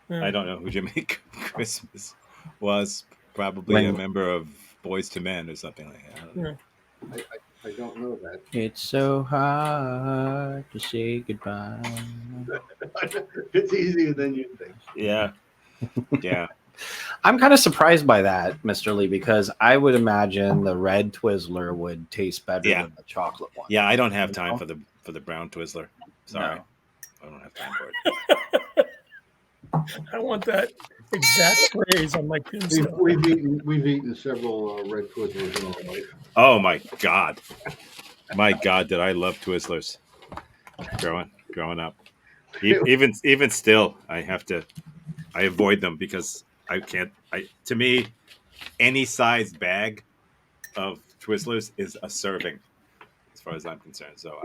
Speaker 2: Yeah.
Speaker 3: I don't know who Jimmy Christmas was. Probably a member of Boys to Men or something like that. I don't know.
Speaker 2: Yeah.
Speaker 1: I don't know that.
Speaker 4: It's so hard to say goodbye.
Speaker 1: It's easier than you think.
Speaker 3: Yeah. Yeah.
Speaker 4: I'm kind of surprised by that, Mr. Lee, because I would imagine the red Twizzler would taste better than the chocolate one.
Speaker 3: Yeah, I don't have time for the brown Twizzler. Sorry.
Speaker 4: No.
Speaker 3: I don't have time for it.
Speaker 2: I want that exact phrase on my tombstone.
Speaker 1: We've eaten several red Twizzlers in our life.
Speaker 3: Oh my God. My God, did I love Twizzlers growing up. Even still, I avoid them because I can't. To me, any size bag of Twizzlers is a serving, as far as I'm concerned. So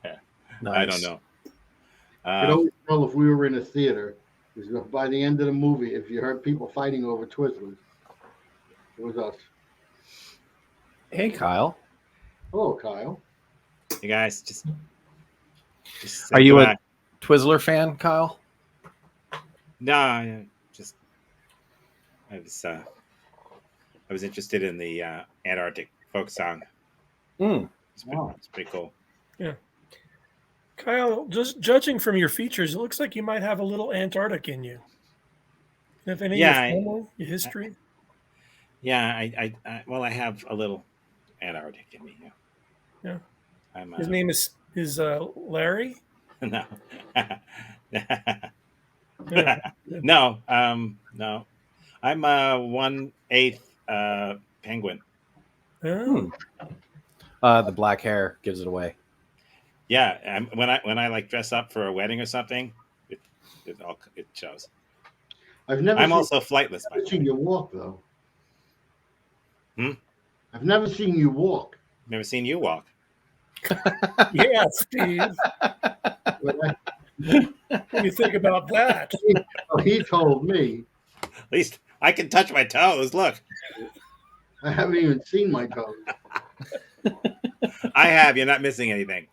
Speaker 3: yeah,
Speaker 4: Nice.
Speaker 3: I don't know.
Speaker 1: You could always tell if we were in a theater, because by the end of the movie, if you heard people fighting over Twizzlers, it was us.
Speaker 4: Hey, Kyle.
Speaker 1: Hello, Kyle.
Speaker 3: You guys just
Speaker 4: Are you
Speaker 3: back.
Speaker 4: a Twizzler fan, Kyle?
Speaker 3: No, I was interested in the Antarctic folk song. It's pretty cool.
Speaker 2: Yeah. Kyle, just judging from your features, it looks like you might have a little Antarctic in you. If any of your family, your history.
Speaker 3: I have a little Antarctic in me.
Speaker 2: Yeah.
Speaker 3: His
Speaker 2: name is Larry.
Speaker 3: No.
Speaker 2: Yeah.
Speaker 3: No. No. I'm a 1/8 penguin.
Speaker 2: Oh.
Speaker 4: The black hair gives it away.
Speaker 3: Yeah, when I like dress up for a wedding or something, it shows. I'm also flightless.
Speaker 1: I've never seen you walk though.
Speaker 3: Hmm?
Speaker 1: I've never seen you walk.
Speaker 3: Never seen you walk.
Speaker 2: Yeah, Steve. What do you think about that?
Speaker 1: He told me.
Speaker 3: At least I can touch my toes. Look.
Speaker 1: I haven't even seen my toes.
Speaker 3: I have. You're not missing anything.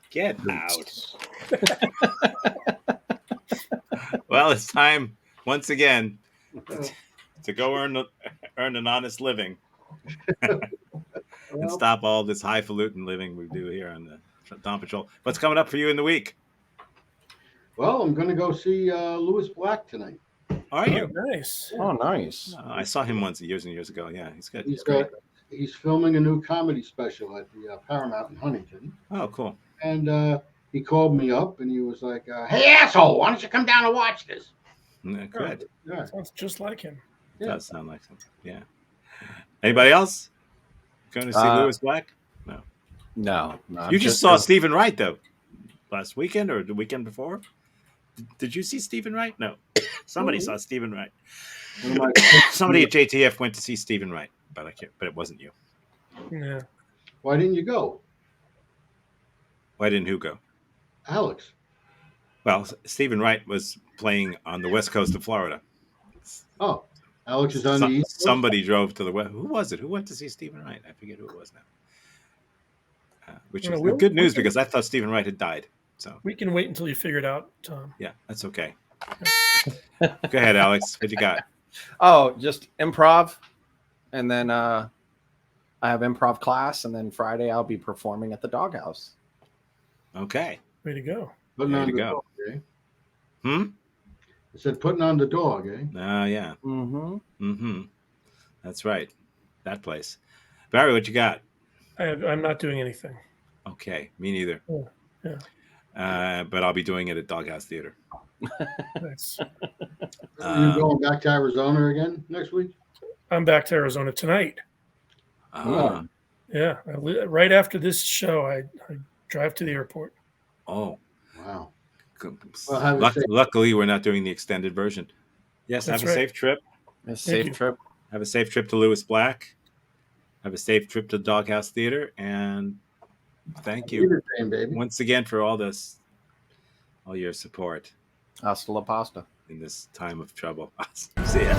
Speaker 3: Get out. Well, it's time once again to go earn an honest living and stop all this highfalutin living we do here on the Dawn Patrol. What's coming up for you in the week?
Speaker 1: Well, I'm going to go see Lewis Black tonight.
Speaker 3: Are you?
Speaker 2: Oh, nice.
Speaker 4: Oh, nice.
Speaker 3: I saw him once years and years ago. Yeah, he's good.
Speaker 1: He's filming a new comedy special at the Paramount in Huntington.
Speaker 3: Oh, cool.
Speaker 1: And he called me up and he was like, "Hey, asshole, why don't you come down and watch this?"
Speaker 3: Good.
Speaker 1: Yeah.
Speaker 2: Sounds just like him.
Speaker 3: Yeah. Does sound like him. Yeah. Anybody else going to see Lewis Black?
Speaker 4: No.
Speaker 3: You just saw Stephen Wright though, last weekend or the weekend before. Did you see Stephen Wright? No. Somebody saw Stephen Wright. Somebody at JTF went to see Stephen Wright, but it wasn't you.
Speaker 2: Yeah.
Speaker 1: Why didn't you go?
Speaker 3: Why didn't who go?
Speaker 1: Alex.
Speaker 3: Well, Stephen Wright was playing on the west coast of Florida.
Speaker 1: Oh, Alex is on the east coast?
Speaker 3: Somebody drove to the west. Who was it? Who went to see Stephen Wright? I forget who it was now. Which is good news because I thought Stephen Wright had died. So
Speaker 2: we can wait until you figure it out, Tom.
Speaker 3: Yeah, that's okay. Go ahead, Alex. What you got?
Speaker 4: Oh, just improv, and then I have improv class, and then Friday I'll be performing at the Doghouse.
Speaker 3: Okay.
Speaker 2: Way to go.
Speaker 1: Putting on the dog, eh? I said putting on the dog, eh?
Speaker 3: Yeah.
Speaker 4: Mm-hmm.
Speaker 3: That's right. That place. Barry, what you got?
Speaker 2: I'm not doing anything.
Speaker 3: Okay, me neither.
Speaker 2: Oh, yeah.
Speaker 3: But I'll be doing it at Doghouse Theater.
Speaker 2: Nice.
Speaker 1: Are you going back to Arizona again next week?
Speaker 2: I'm back to Arizona tonight. Yeah. Right after this show, I drive to the airport.
Speaker 3: Oh.
Speaker 1: Wow.
Speaker 3: Well, luckily, we're not doing the extended version. Yes,
Speaker 2: That's
Speaker 3: have a safe trip.
Speaker 4: A safe trip.
Speaker 3: Have a safe trip to Lewis Black. Have a safe trip to Doghouse Theater. And thank you once again for all your support.
Speaker 4: Hasta la pasta.
Speaker 3: In this time of trouble. See ya.